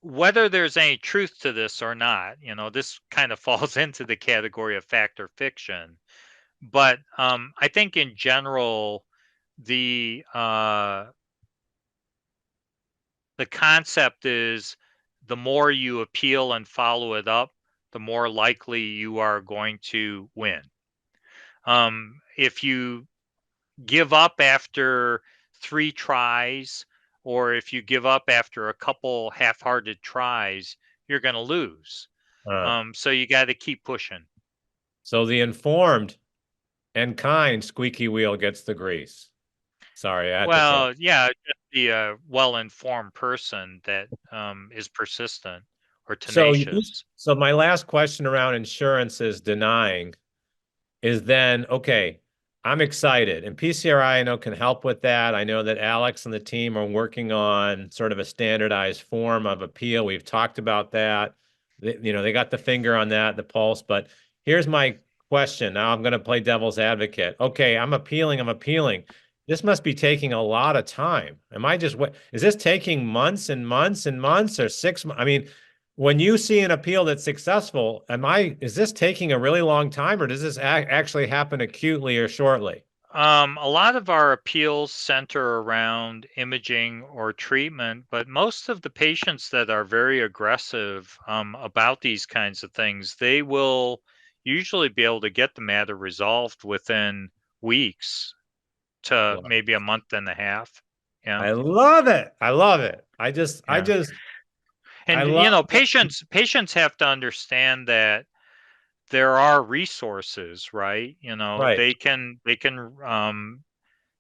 whether there's any truth to this or not, this kind of falls into the category of fact or fiction. But I think in general, the uh, the concept is the more you appeal and follow it up, the more likely you are going to win. If you give up after 3 tries, or if you give up after a couple half-hearted tries, you're going to lose. Uh, So you got to keep pushing. so the informed and kind squeaky wheel gets the grease. Sorry, I had to throw. Well, yeah, just be a well-informed person that is persistent or tenacious. So my last question around insurance is denying is then, okay, I'm excited. And PCRI, I know, can help with that. I know that Alex and the team are working on sort of a standardized form of appeal. We've talked about that. They got the finger on that, the pulse. But here's my question. Now I'm going to play devil's advocate. Okay, I'm appealing. I'm appealing. This must be taking a lot of time. Is this taking months and months and months or 6 months? I mean, when you see an appeal that's successful, is this taking a really long time or does this actually happen acutely or shortly? A lot of our appeals center around imaging or treatment, but most of the patients that are very aggressive about these kinds of things, they will usually be able to get the matter resolved within weeks to Well, maybe a month and a half. Yeah. I love it. I love it. I Yeah. just I And love patients have to understand that there are resources, right? right. They can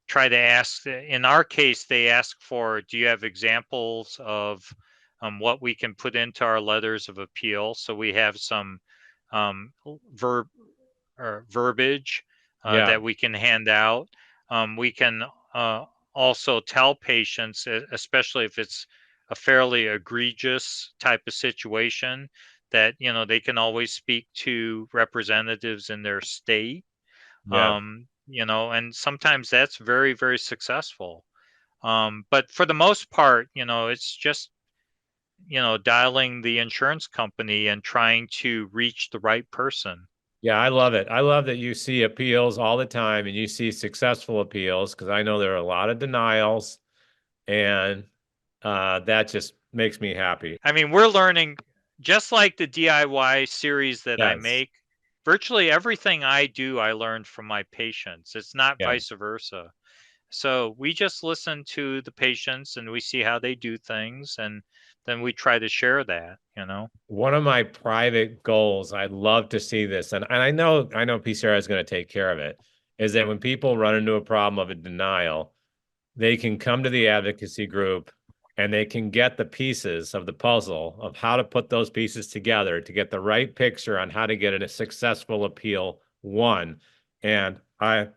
try to ask. In our case, they ask for, do you have examples of what we can put into our letters of appeal? So we have some um, verb or verbiage Yeah. that we can hand out. We can also tell patients, especially if it's a fairly egregious type of situation, that they can always speak to representatives in their state. Yeah. And sometimes that's very, very successful. But for the most part, it's just dialing the insurance company and trying to reach the right person. Yeah, I love it. I love that you see appeals all the time and you see successful appeals because I know there are a lot of denials, and that just makes me happy. I mean, we're learning, just like the DIY series that I Yes. make. Virtually everything I do, I learned from my patients. It's not Yeah. vice versa. So we just listen to the patients and we see how they do things, and then we try to share that. One of my private goals, I'd love to see this, and I know PCRI is going to take care of it, is that when people run into a problem of a denial, they can come to the advocacy group and they can get the pieces of the puzzle of how to put those pieces together to get the right picture on how to get a successful appeal won. And I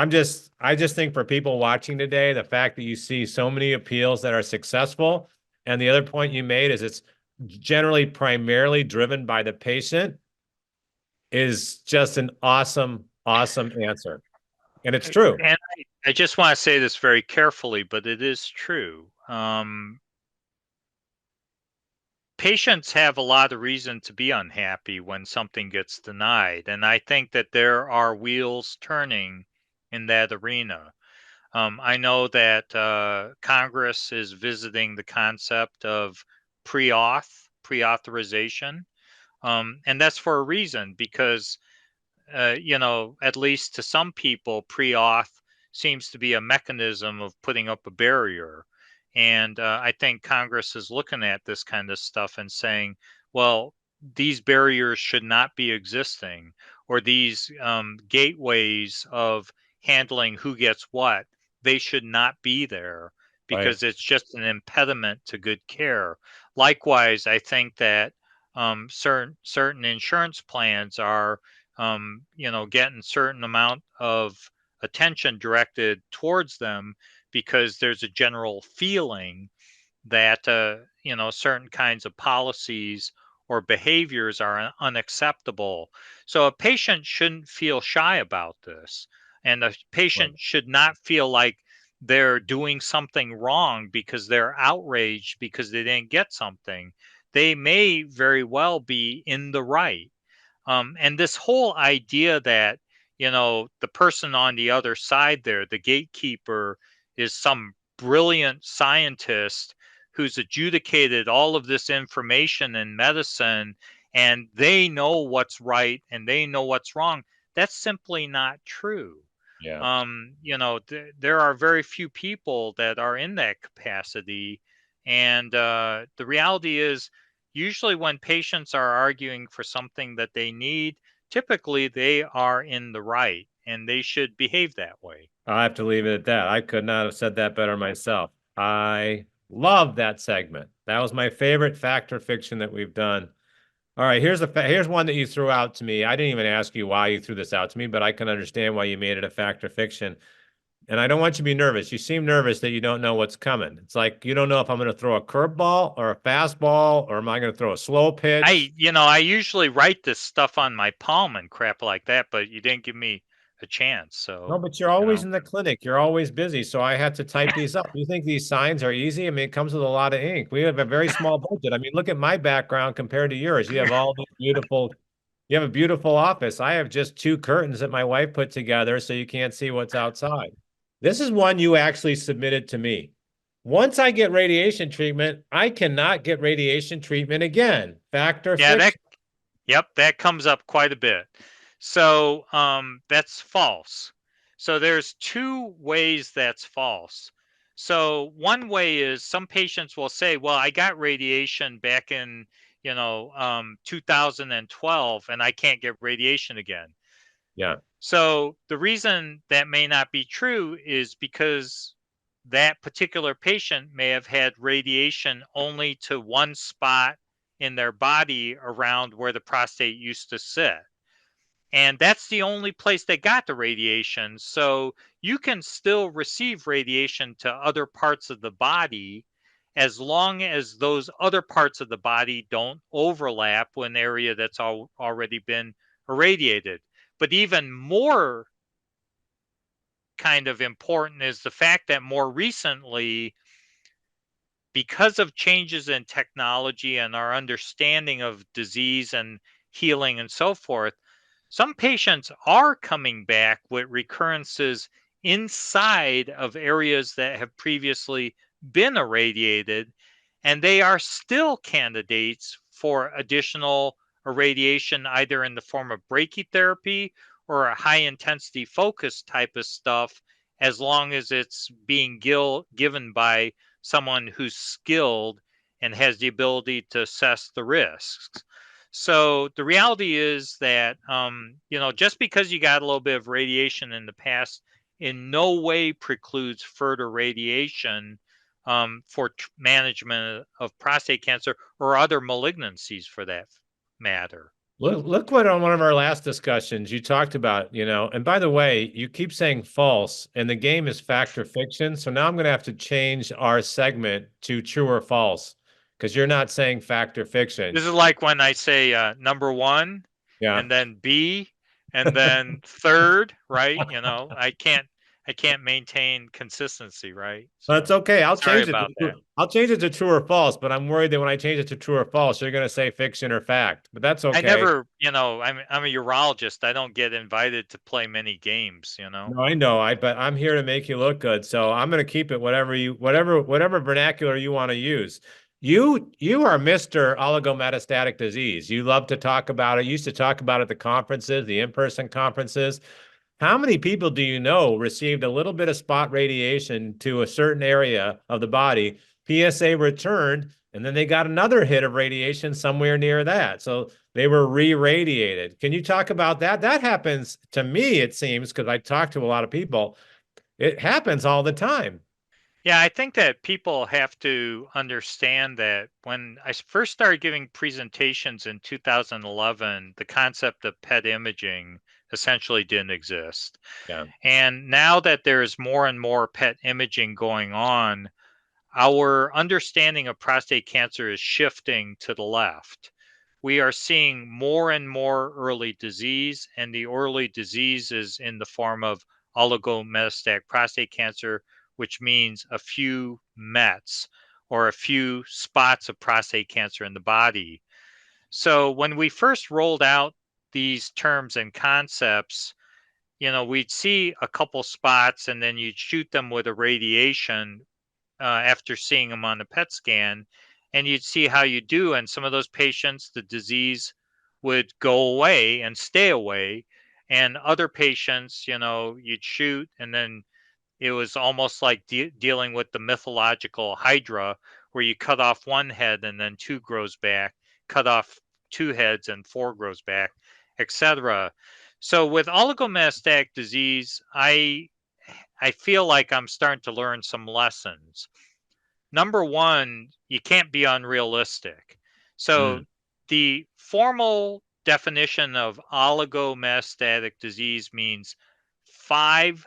just think for people watching today, the fact that you see so many appeals that are successful, and the other point you made is it's generally primarily driven by the patient, is just an awesome, awesome answer. And it's true. And I just want to say this very carefully, but it is true. Patients have a lot of reason to be unhappy when something gets denied. And I think that there are wheels turning in that arena. I know that Congress is visiting the concept of pre-authorization. And that's for a reason, because at least to some people, pre-auth seems to be a mechanism of putting up a barrier. And I think Congress is looking at this kind of stuff and saying, well, these barriers should not be existing, or these gateways of handling who gets what, they should not be there, Right. because it's just an impediment to good care. Likewise, I think that certain insurance plans are getting certain amount of attention directed towards them, because there's a general feeling that certain kinds of policies or behaviors are unacceptable. So a patient shouldn't feel shy about this, and a Right. patient should not feel like they're doing something wrong because they're outraged because they didn't get something. They may very well be in the right. And this whole idea that, the person on the other side there, the gatekeeper, is some brilliant scientist who's adjudicated all of this information in medicine, and they know what's right and they know what's wrong. That's simply not true. Yeah. There are very few people that are in that capacity. And the reality is, usually when patients are arguing for something that they need, typically they are in the right and they should behave that way. I have to leave it at that. I could not have said that better myself. I love that segment. That was my favorite fact or fiction that we've done. All right, here's one that you threw out to me. I didn't even ask you why you threw this out to me, but I can understand why you made it a fact or fiction. And I don't want you to be nervous. You seem nervous that you don't know what's coming. It's like you don't know if I'm going to throw a curveball or a fastball, or am I going to throw a slow pitch? I usually write this stuff on my palm and crap like that, but you didn't give me a chance. No, So, but you're you always know, in the clinic. You're always busy. So I had to type these up. You think these signs are easy? I mean, it comes with a lot of ink. We have a very small budget. I mean, look at my background compared to yours. You have a beautiful office. I have just two curtains that my wife put together so you can't see what's outside. This is one you actually submitted to me. Once I get radiation treatment, I cannot get radiation treatment again. Fact or yeah, fiction? that comes up quite a bit. So, that's false. So there's two ways that's false. So one way is some patients will say, well, I got radiation back in, 2012 and I can't get radiation again. Yeah. So the reason that may not be true is because that particular patient may have had radiation only to one spot in their body around where the prostate used to sit. And that's the only place they got the radiation. So you can still receive radiation to other parts of the body as long as those other parts of the body don't overlap with an area that's already been irradiated. But even more kind of important is the fact that more recently, because of changes in technology and our understanding of disease and healing and so forth, some patients are coming back with recurrences inside of areas that have previously been irradiated, and they are still candidates for additional irradiation, either in the form of brachytherapy or a high intensity focus type of stuff, as long as it's being given by someone who's skilled and has the ability to assess the risks. So the reality is that, just because you got a little bit of radiation in the past, in no way precludes further radiation for management of prostate cancer or other malignancies for that matter. Look what on one of our last discussions you talked about, and by the way, you keep saying false, and the game is fact or fiction. So now I'm going to have to change our segment to true or false because you're not saying fact or fiction. This is like when I say number one Yeah. and then B and then third, right? I can't maintain consistency, right? That's So okay. sorry about that. I'll change it to true or false, but I'm worried that when I change it to true or false, you're going to say fiction or fact. But that's I okay. never, I'm a urologist. I don't get invited to play many games. No, I know. But I'm here to make you look good. So I'm going to keep it whatever vernacular you want to use. You are Mr. Oligometastatic disease. You love to talk about it. You used to talk about it at the conferences, the in-person conferences. How many people do you know received a little bit of spot radiation to a certain area of the body? PSA returned, and then they got another hit of radiation somewhere near that. So they were re-radiated. Can you talk about that? That happens to me, it seems, because I talk to a lot of people. It happens all the time. Yeah, I think that people have to understand that when I first started giving presentations in 2011, the concept of PET imaging essentially didn't exist. Yeah. And now that there's more and more PET imaging going on, our understanding of prostate cancer is shifting to the left. We are seeing more and more early disease, and the early disease is in the form of oligometastatic prostate cancer, which means a few METs or a few spots of prostate cancer in the body. So when we first rolled out these terms and concepts, we'd see a couple spots and then you'd shoot them with a radiation after seeing them on the PET scan, and you'd see how you do. And some of those patients, the disease would go away and stay away. And other patients, you'd shoot, and then it was almost like dealing with the mythological Hydra, where you cut off one head and then two grows back, cut off two heads and four grows back, etc. So with oligometastatic disease, I feel like I'm starting to learn some lessons. Number one, you can't be unrealistic. Mm. So the formal definition of oligometastatic disease means 5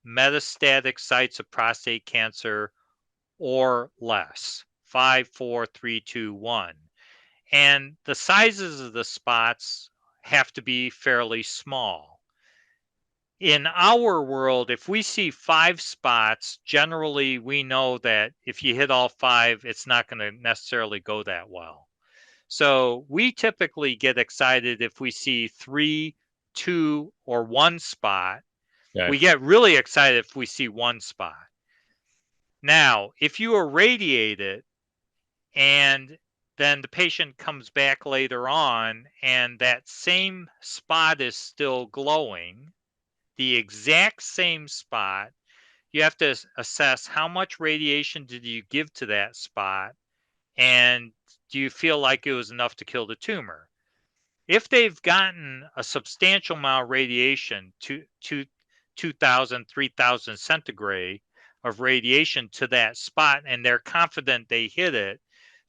metastatic sites of prostate cancer or less. 5, 4, 3, 2, 1. And the sizes of the spots have to be fairly small. In our world, if we see 5 spots, generally we know that if you hit all 5, it's not going to necessarily go that well. So we typically get excited if we see 3, 2, or 1 spot. Okay. We get really excited if we see 1 spot. Now, if you irradiate it and then the patient comes back later on and that same spot is still glowing, the exact same spot, you have to assess how much radiation did you give to that spot, and do you feel like it was enough to kill the tumor? If they've gotten a substantial amount of radiation, 2,000, 3,000 centigrade of radiation to that spot, and they're confident they hit it,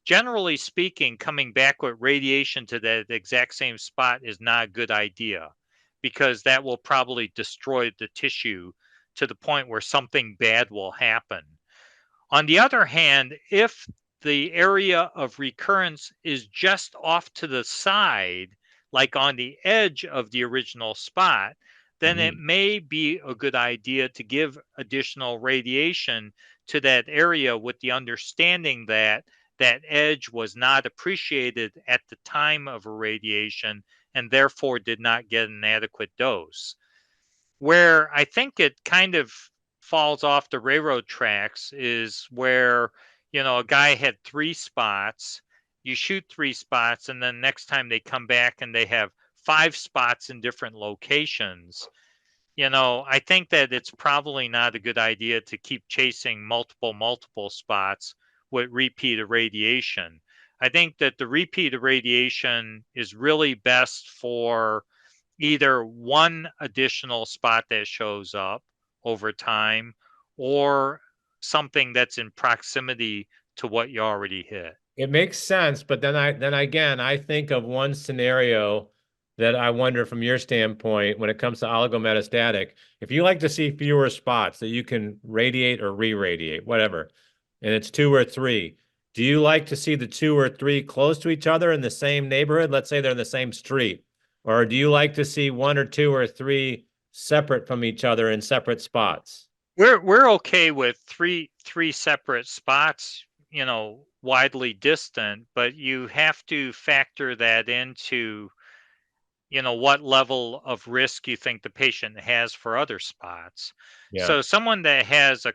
generally speaking, coming back with radiation to that exact same spot is not a good idea, because that will probably destroy the tissue to the point where something bad will happen. On the other hand, if the area of recurrence is just off to the side, like on the edge of the original spot, then it Mhm. may be a good idea to give additional radiation to that area, with the understanding that that edge was not appreciated at the time of irradiation and therefore did not get an adequate dose. Where I think it kind of falls off the railroad tracks is where, a guy had 3 spots, you shoot 3 spots, and then next time they come back and they have 5 spots in different locations. I think that it's probably not a good idea to keep chasing multiple spots with repeat irradiation. I think that the repeat irradiation is really best for either one additional spot that shows up over time, or something that's in proximity to what you already hit. It makes sense, but then again, I think of one scenario that I wonder from your standpoint when it comes to oligometastatic, if you like to see fewer spots that you can radiate or re-radiate, whatever, and it's 2 or 3, do you like to see the 2 or 3 close to each other in the same neighborhood? Let's say they're in the same street. Or do you like to see 1 or 2 or 3 separate from each other in separate spots? We're okay with three separate spots, widely distant, but you have to factor that into, what level of risk you think the patient has for other spots. Yeah. So someone that has a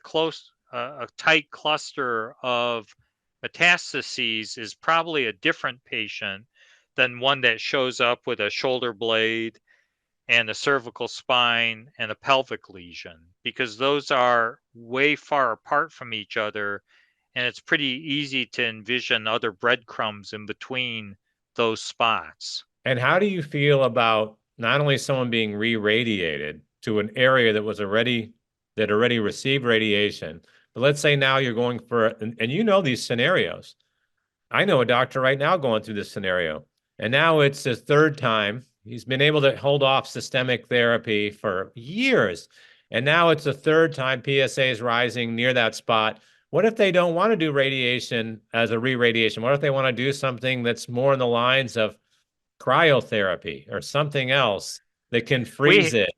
tight cluster of metastases is probably a different patient than one that shows up with a shoulder blade and a cervical spine and a pelvic lesion, because those are way far apart from each other, and it's pretty easy to envision other breadcrumbs in between those spots. And how do you feel about not only someone being re-radiated to an area that already received radiation, but let's say now you're going for, and you know these scenarios. I know a doctor right now going through this scenario, and now it's his third time. He's been able to hold off systemic therapy for years, and now it's the third time PSA is rising near that spot. What if they don't want to do radiation as a re-radiation? What if they want to do something that's more in the lines of cryotherapy or something else that can freeze We it?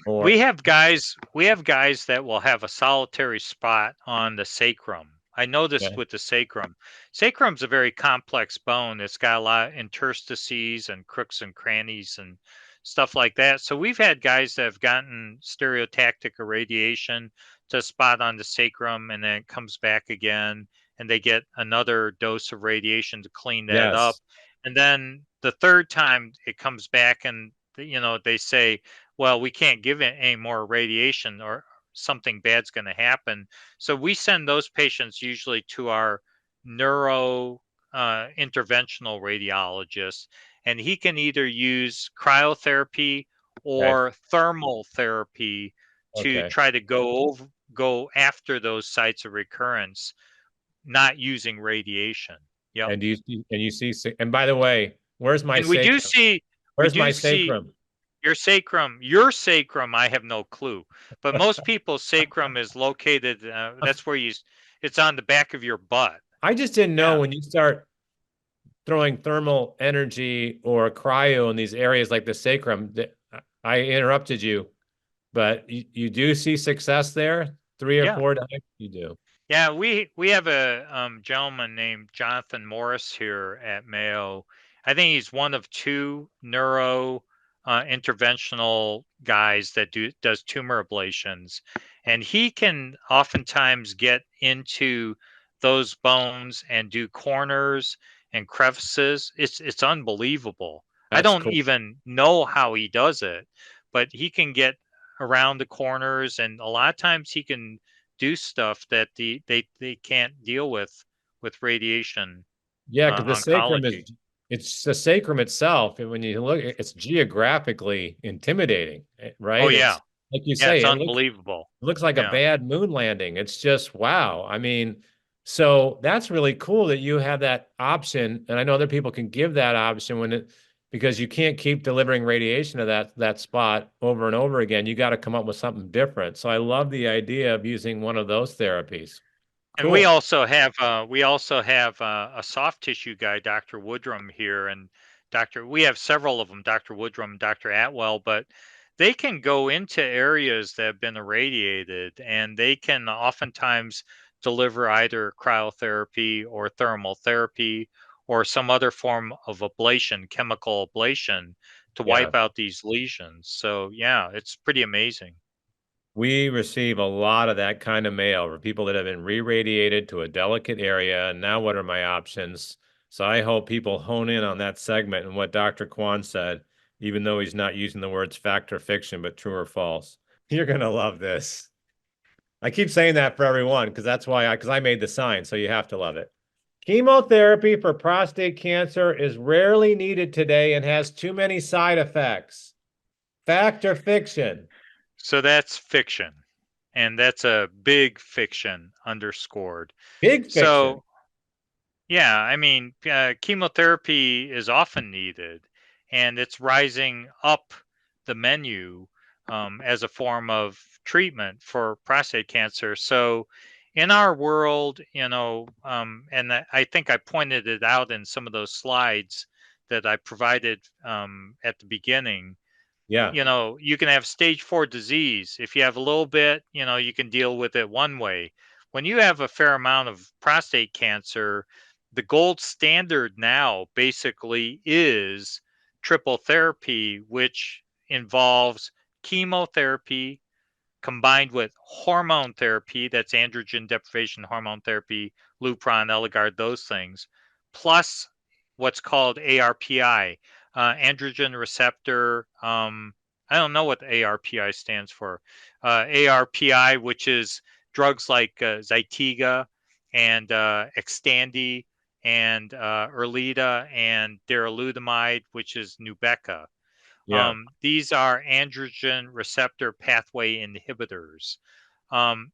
we Or have guys that will have a solitary spot on the sacrum. I know this yeah, with the sacrum. Sacrum's a very complex bone. It's got a lot of interstices and crooks and crannies and stuff like that. So we've had guys that have gotten stereotactic irradiation to a spot on the sacrum, and then it comes back again, and they get another dose of radiation to clean that up. yes. And then the third time it comes back, and they say, well, we can't give it any more radiation, or something bad's going to happen. So we send those patients usually to our neuro interventional radiologist, and he can either use cryotherapy Okay. or thermal therapy to Okay. try to go after those sites of recurrence, not using radiation. Yep. And by the way, where's my And we do sacrum? see we Where's do my see sacrum? your sacrum, I have no clue. But most people's sacrum is located, that's where it's on the back of your butt. I just didn't know Yeah. when you start throwing thermal energy or cryo in these areas like the sacrum. I interrupted you, but you do see success there 3 or 4 times. You do. Yeah, we have a gentleman named Jonathan Morris here at Mayo. I think he's one of 2 neuro interventional guys that does tumor ablations, and he can oftentimes get into those bones and do corners and crevices. It's unbelievable. I That's don't cool. even know how he does it, but he can get around the corners, and a lot of times he can do stuff that they can't deal with radiation Yeah, because the sacrum oncology. is it's the sacrum itself, and when you look, it's geographically intimidating, Oh right? yeah, It's like you yeah, say, it's it unbelievable. looks like a Yeah. bad moon landing. It's just wow. I mean, so that's really cool that you have that option, and I know other people can give that option when it because you can't keep delivering radiation to that spot over and over again. You got to come up with something different. So I love the idea of using one of those therapies. And we Cool. also have a soft tissue guy, Dr. Woodrum here, and we have several of them, Dr. Woodrum, Dr. Atwell, but they can go into areas that have been irradiated, and they can oftentimes deliver either cryotherapy or thermal therapy or some other form of ablation, chemical ablation, to Yeah. wipe out these lesions. So yeah, it's pretty amazing. We receive a lot of that kind of mail for people that have been re-radiated to a delicate area. And now what are my options? So I hope people hone in on that segment and what Dr. Kwon said, even though he's not using the words fact or fiction, but true or false. You're going to love this. I keep saying that for everyone because because I made the sign. So you have to love it. Chemotherapy for prostate cancer is rarely needed today and has too many side effects. Fact or fiction? So that's fiction. And that's a big fiction underscored. Big fiction. So, yeah, I mean, chemotherapy is often needed, and it's rising up the menu as a form of treatment for prostate cancer. So, in our world, and I think I pointed it out in some of those slides that I provided at the beginning. Yeah. You can have stage 4 disease. If you have a little bit, you can deal with it one way. When you have a fair amount of prostate cancer, the gold standard now basically is triple therapy, which involves chemotherapy combined with hormone therapy, that's androgen deprivation hormone therapy, Lupron, Eligard, those things, plus what's called ARPI, androgen receptor. I don't know what the ARPI stands for. ARPI, which is drugs like Zytiga and Xtandi and Erlita and darolutamide, which is Nubeqa. Yeah. These are androgen receptor pathway inhibitors.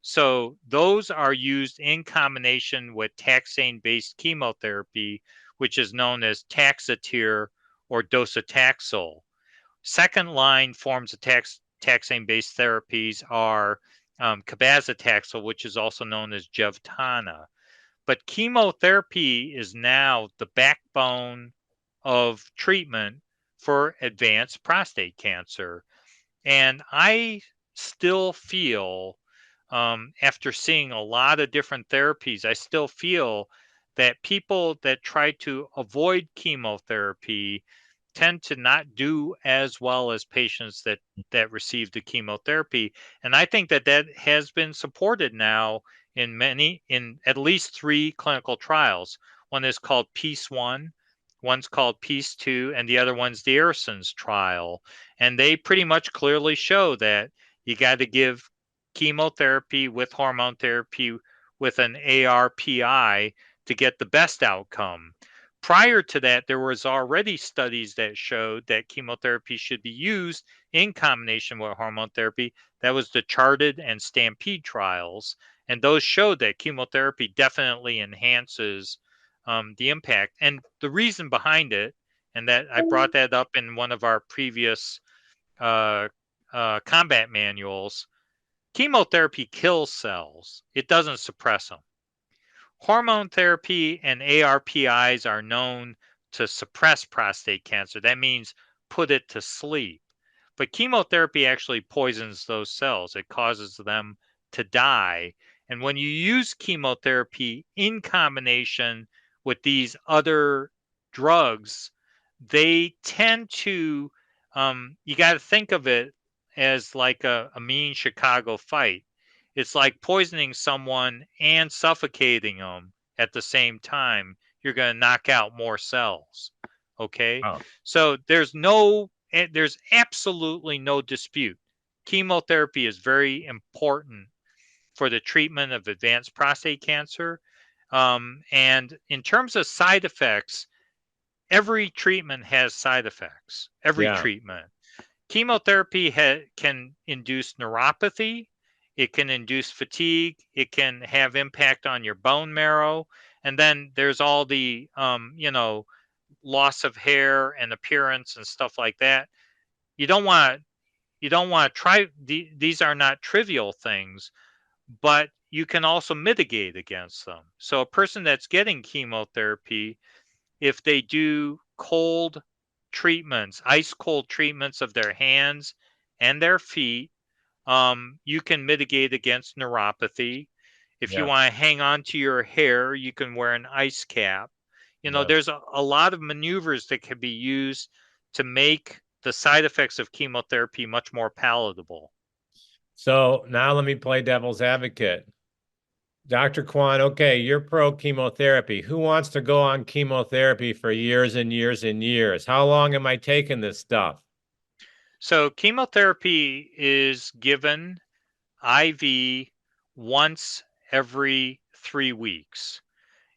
So those are used in combination with taxane-based chemotherapy, which is known as Taxotere or docetaxel. Second line forms of taxane-based therapies are cabazitaxel, which is also known as Gevtana. But chemotherapy is now the backbone of treatment for advanced prostate cancer. And I still feel, after seeing a lot of different therapies, I still feel that people that try to avoid chemotherapy tend to not do as well as patients that receive the chemotherapy. And I think that has been supported now in at least 3 clinical trials. One is called Peace 1, one's called Peace 2, and the other one's the Arisons trial. And they pretty much clearly show that you got to give chemotherapy with hormone therapy with an ARPI to get the best outcome. Prior to that, there was already studies that showed that chemotherapy should be used in combination with hormone therapy. That was the Charted and Stampede trials, and those showed that chemotherapy definitely enhances the impact. And the reason behind it, and that I brought that up in one of our previous uh, combat manuals, chemotherapy kills cells. It doesn't suppress them. Hormone therapy and ARPIs are known to suppress prostate cancer. That means put it to sleep. But chemotherapy actually poisons those cells, it causes them to die. And when you use chemotherapy in combination with these other drugs, they tend to, you got to think of it as like a mean Chicago fight. It's like poisoning someone and suffocating them at the same time. You're going to knock out more cells. Okay. Oh, So there's absolutely no dispute. chemotherapy is very important for the treatment of advanced prostate cancer. And in terms of side effects, every treatment has side effects. Every Yeah. treatment. Chemotherapy can induce neuropathy. It can induce fatigue. It can have impact on your bone marrow. And then there's all the, loss of hair and appearance and stuff like that. You don't want you don't want to try. These are not trivial things, but you can also mitigate against them. So a person that's getting chemotherapy, if they do cold treatments, ice cold treatments of their hands and their feet, you can mitigate against neuropathy. If you Yeah. want to hang on to your hair, you can wear an ice cap. Yeah. There's a lot of maneuvers that can be used to make the side effects of chemotherapy much more palatable. So now let me play devil's advocate. Dr. Kwon, okay, you're pro chemotherapy. Who wants to go on chemotherapy for years and years and years? How long am I taking this stuff? So chemotherapy is given IV once every 3 weeks.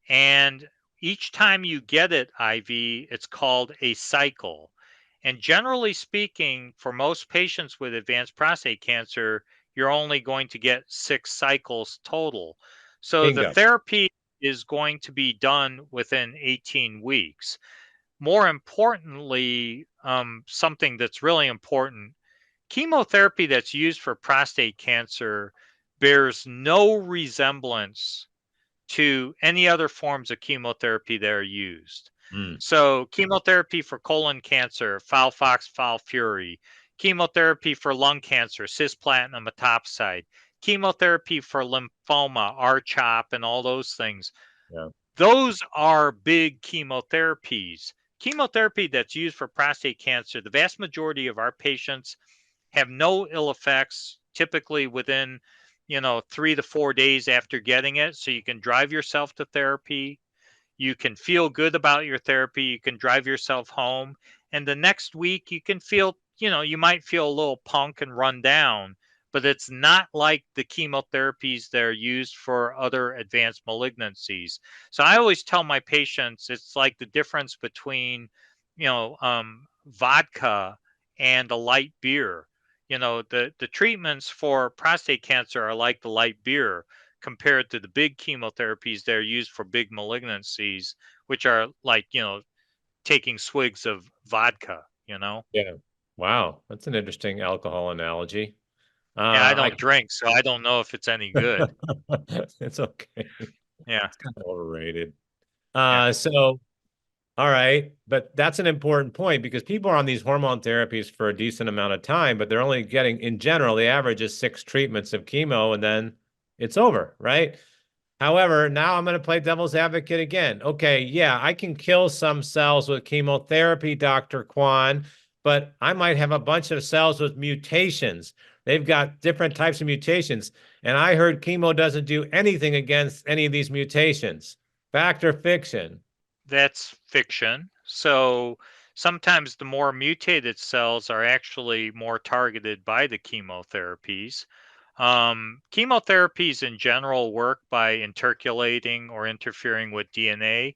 And each time you get it IV, it's called a cycle. And generally speaking, for most patients with advanced prostate cancer, you're only going to get 6 cycles total. So the Bingo. therapy is going to be done within 18 weeks. More importantly, something that's really important, chemotherapy that's used for prostate cancer bears no resemblance to any other forms of chemotherapy that are used. Mm, So, chemotherapy for colon cancer, Folfox, Folfury, chemotherapy for lung cancer, cisplatin etoposide, chemotherapy for lymphoma, R-CHOP, and all those things. yeah. Those are big chemotherapies. Chemotherapy that's used for prostate cancer, the vast majority of our patients have no ill effects, typically within 3 to 4 days after getting it. So you can drive yourself to therapy, you can feel good about your therapy, you can drive yourself home, and the next week you can feel, you might feel a little punk and run down, but it's not like the chemotherapies that are used for other advanced malignancies. So I always tell my patients it's like the difference between vodka and a light beer. The treatments for prostate cancer are like the light beer compared to the big chemotherapies that are used for big malignancies, which are like, taking swigs of vodka. Yeah. Wow. That's an interesting alcohol analogy. Yeah, I I don't drink, so I don't know if it's any good. it's okay. Yeah, It's kind of overrated. yeah. So all right, but that's an important point because people are on these hormone therapies for a decent amount of time, but they're only getting, in general, the average is 6 treatments of chemo and then it's over, right? However, now I'm going to play devil's advocate again. Okay, yeah, I can kill some cells with chemotherapy, Dr. Kwon, but I might have a bunch of cells with mutations. They've got different types of mutations. And I heard chemo doesn't do anything against any of these mutations. Fact or fiction? That's fiction. So sometimes the more mutated cells are actually more targeted by the chemotherapies. Chemotherapies in general work by intercalating or interfering with DNA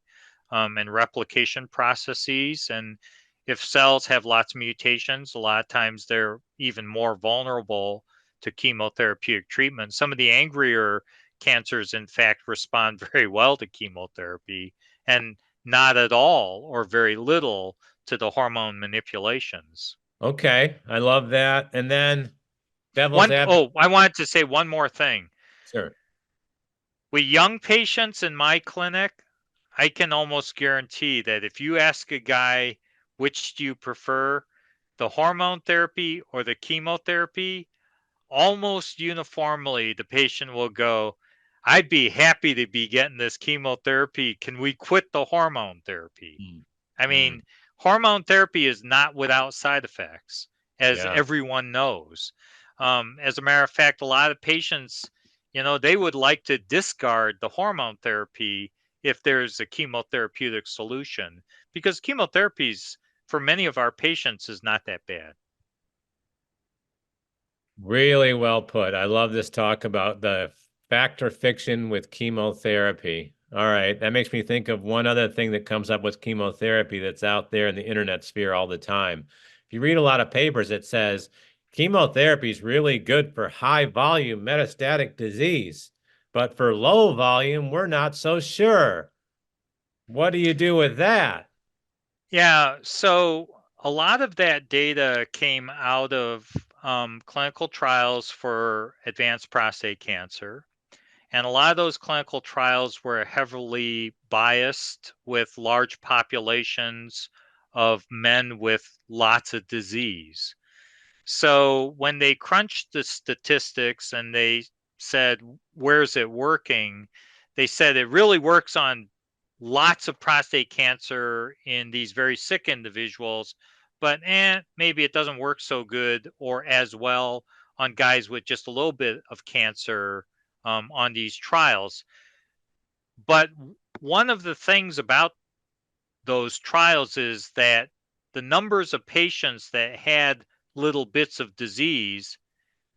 and replication processes. And if cells have lots of mutations, a lot of times they're even more vulnerable to chemotherapeutic treatment. Some of the angrier cancers, in fact, respond very well to chemotherapy and not at all or very little to the hormone manipulations. Okay, I love that. And then devil's One, advocate. oh, I wanted to say one more thing. Sure. With young patients in my clinic, I can almost guarantee that if you ask a guy, which do you prefer, the hormone therapy or the chemotherapy, almost uniformly the patient will go, I'd be happy to be getting this chemotherapy. Can we quit the hormone therapy? Mm, I mm, mean, hormone therapy is not without side effects, as yeah. everyone knows. As a matter of fact, a lot of patients, they would like to discard the hormone therapy if there's a chemotherapeutic solution, because chemotherapies for many of our patients is not that bad. Really well put. I love this talk about the factor fiction with chemotherapy. All right, that makes me think of one other thing that comes up with chemotherapy that's out there in the internet sphere all the time. If you read a lot of papers, it says chemotherapy is really good for high volume metastatic disease, but for low volume, we're not so sure. What do you do with that? Yeah, so a lot of that data came out of clinical trials for advanced prostate cancer. And a lot of those clinical trials were heavily biased with large populations of men with lots of disease. So when they crunched the statistics and they said, where's it working? They said it really works on lots of prostate cancer in these very sick individuals, but maybe it doesn't work so good or as well on guys with just a little bit of cancer on these trials. But one of the things about those trials is that the numbers of patients that had little bits of disease,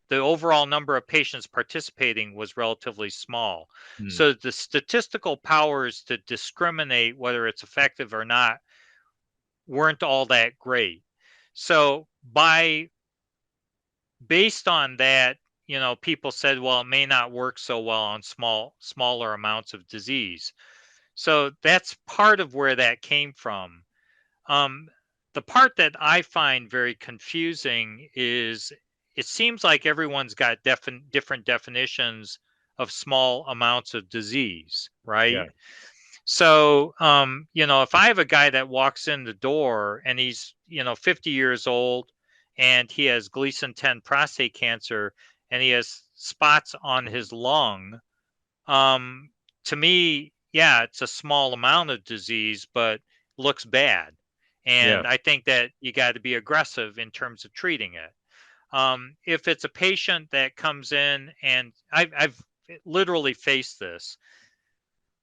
the overall number of patients participating was relatively small. Hmm. So the statistical powers to discriminate whether it's effective or not weren't all that great. So based on that, people said, well, it may not work so well on smaller amounts of disease. So that's part of where that came from. Um, the part that I find very confusing is it seems like everyone's got different definitions of small amounts of disease, Yeah, right? So, if I have a guy that walks in the door and he's, 50 years old and he has Gleason 10 prostate cancer and he has spots on his lung, um, to me, yeah, it's a small amount of disease, but looks bad. yeah, And I think that you got to be aggressive in terms of treating it. If it's a patient that comes in, and I've literally faced this.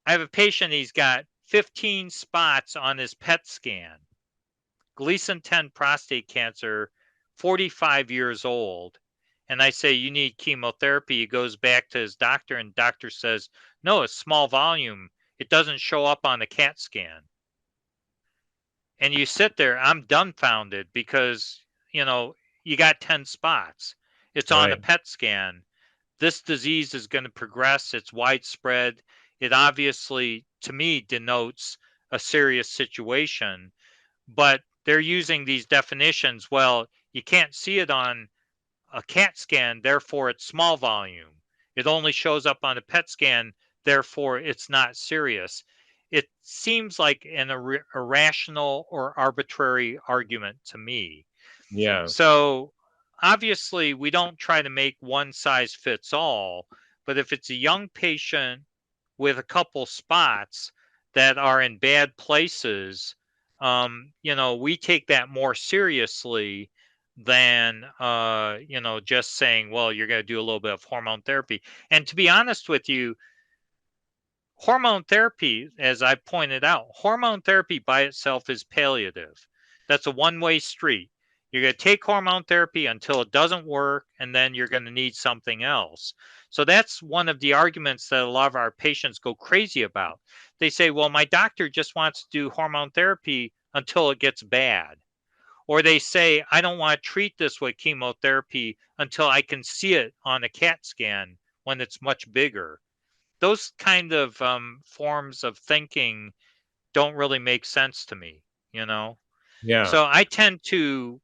I have a patient, he's got 15 spots on his PET scan, Gleason 10 prostate cancer, 45 years old. And I say, you need chemotherapy. He goes back to his doctor, and doctor says, no, it's small volume. It doesn't show up on the CAT scan. And you sit there, I'm dumbfounded because, you know, you got 10 spots. It's on the right. PET scan. This disease is going to progress. It's widespread. It obviously, to me, denotes a serious situation, but they're using these definitions. Well, you can't see it on a CAT scan, therefore it's small volume. It only shows up on a PET scan, therefore it's not serious. It seems like an irrational or arbitrary argument to me. Yeah, So obviously, we don't try to make one size fits all, but if it's a young patient with a couple spots that are in bad places, we take that more seriously than, just saying, well, you're going to do a little bit of hormone therapy. And to be honest with you, hormone therapy, as I pointed out, hormone therapy by itself is palliative. That's a one-way street. You're going to take hormone therapy until it doesn't work, and then you're going to need something else. So that's one of the arguments that a lot of our patients go crazy about. They say, well, my doctor just wants to do hormone therapy until it gets bad. Or they say, I don't want to treat this with chemotherapy until I can see it on a CAT scan when it's much bigger. Those kind of forms of thinking don't really make sense to me, you know? yeah, So I tend to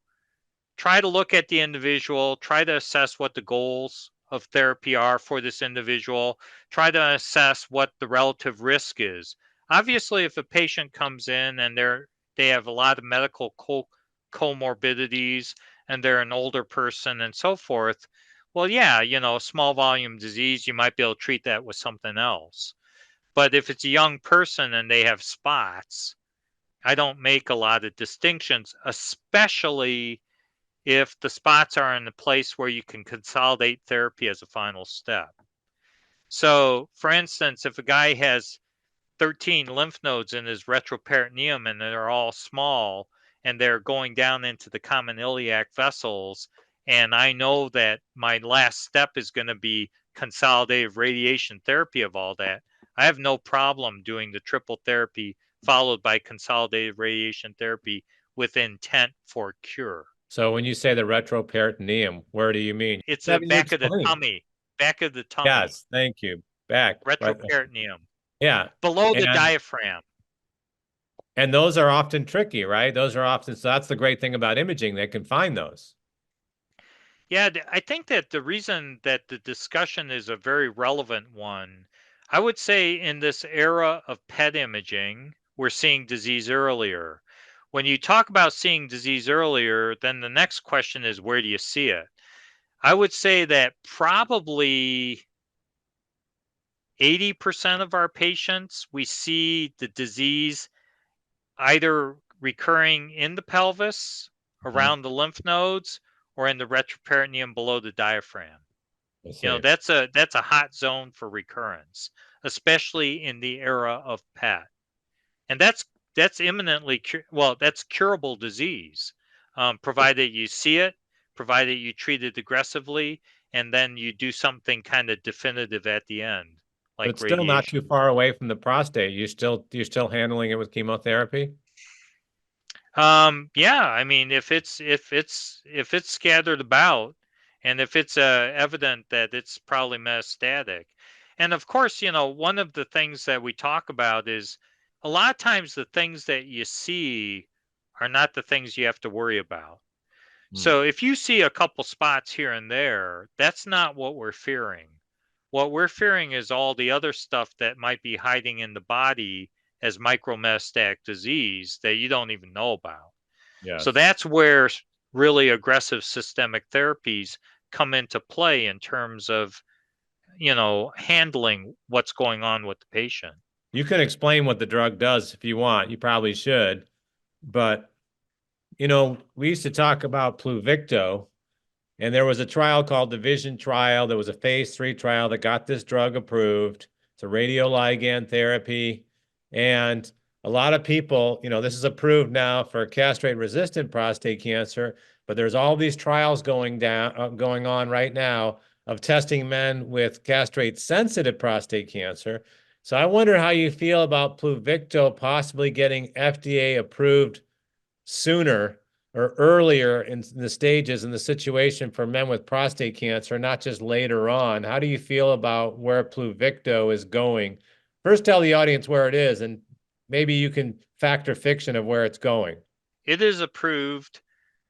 try to look at the individual, try to assess what the goals of therapy are for this individual, try to assess what the relative risk is. Obviously, if a patient comes in and they have a lot of medical comorbidities and they're an older person and so forth, well, yeah, small volume disease, you might be able to treat that with something else. But if it's a young person and they have spots, I don't make a lot of distinctions, especially if the spots are in a place where you can consolidate therapy as a final step. So, for instance, if a guy has 13 lymph nodes in his retroperitoneum and they're all small and they're going down into the common iliac vessels and I know that my last step is going to be consolidative radiation therapy of all that, I have no problem doing the triple therapy followed by consolidated radiation therapy with intent for cure. So when you say the retroperitoneum, where do you mean? It's the Haven't you back of the explained? tummy, back of the tummy, Yes, thank you. Back, right? retroperitoneum, Yeah. below the And diaphragm. those are often tricky, right? Those are often, so that's the great thing about imaging. They can find those. Yeah, I think that the reason that the discussion is a very relevant one, I would say in this era of PET imaging, we're seeing disease earlier. When you talk about seeing disease earlier, then the next question is where do you see it? I would say that probably 80% of our patients, we see the disease either recurring in the pelvis, Mhm. around the lymph nodes, or in the retroperitoneum below the diaphragm. I You know, see. that's a hot zone for recurrence, especially in the era of PET. And that's imminently well, that's curable disease, provided you see it, provided you treat it aggressively, and then you do something kind of definitive at the end, But like it's still not too radiation. far away from the prostate. You're still handling it with chemotherapy? Yeah, I mean, if it's scattered about, and if it's evident that it's probably metastatic, and of course, one of the things that we talk about is a lot of times the things that you see are not the things you have to worry about. Hmm. So if you see a couple spots here and there, that's not what we're fearing. What we're fearing is all the other stuff that might be hiding in the body as micrometastatic disease that you don't even know about. So Yes. that's where really aggressive systemic therapies come into play in terms of, handling what's going on with the patient. You can explain what the drug does if you want. You probably should. But, we used to talk about Pluvicto, and there was a trial called the Vision trial. There was a phase 3 trial that got this drug approved. It's a radioligand therapy. And a lot of people, this is approved now for castrate-resistant prostate cancer, but there's all these trials going on right now of testing men with castrate-sensitive prostate cancer. So I wonder how you feel about Pluvicto possibly getting FDA approved sooner or earlier in the stages in the situation for men with prostate cancer, not just later on. How do you feel about where Pluvicto is going? First, tell the audience where it is, and maybe you can factor fiction of where it's going. It is approved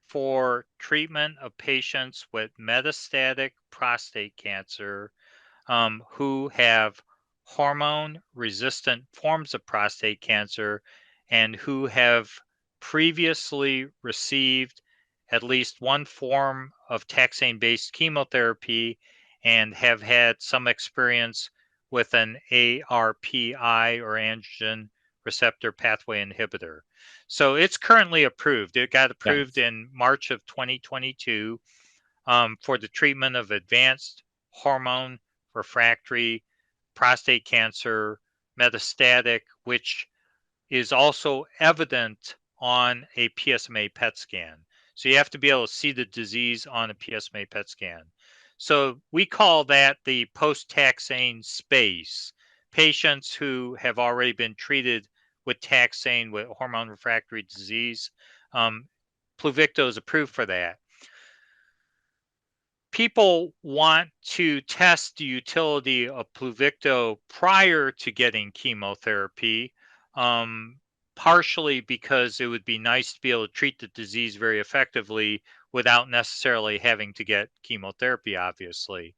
for treatment of patients with metastatic prostate cancer who have hormone resistant forms of prostate cancer and who have previously received at least one form of taxane based chemotherapy and have had some experience with an ARPI or androgen receptor pathway inhibitor. So it's currently approved. It got approved Yes. in March of 2022 for the treatment of advanced hormone refractory prostate cancer, metastatic, which is also evident on a PSMA PET scan. So you have to be able to see the disease on a PSMA PET scan. So we call that the post taxane space. Patients who have already been treated with taxane with hormone refractory disease. Um, Pluvicto is approved for that. People want to test the utility of Pluvicto prior to getting chemotherapy, um, partially because it would be nice to be able to treat the disease very effectively without necessarily having to get chemotherapy, obviously.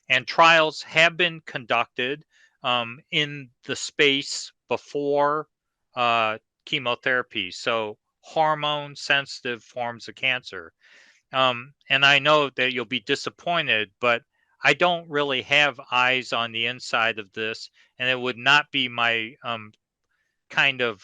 And trials have been conducted in the space before chemotherapy, so hormone sensitive forms of cancer. And I know that you'll be disappointed, but I don't really have eyes on the inside of this, and it would not be my kind of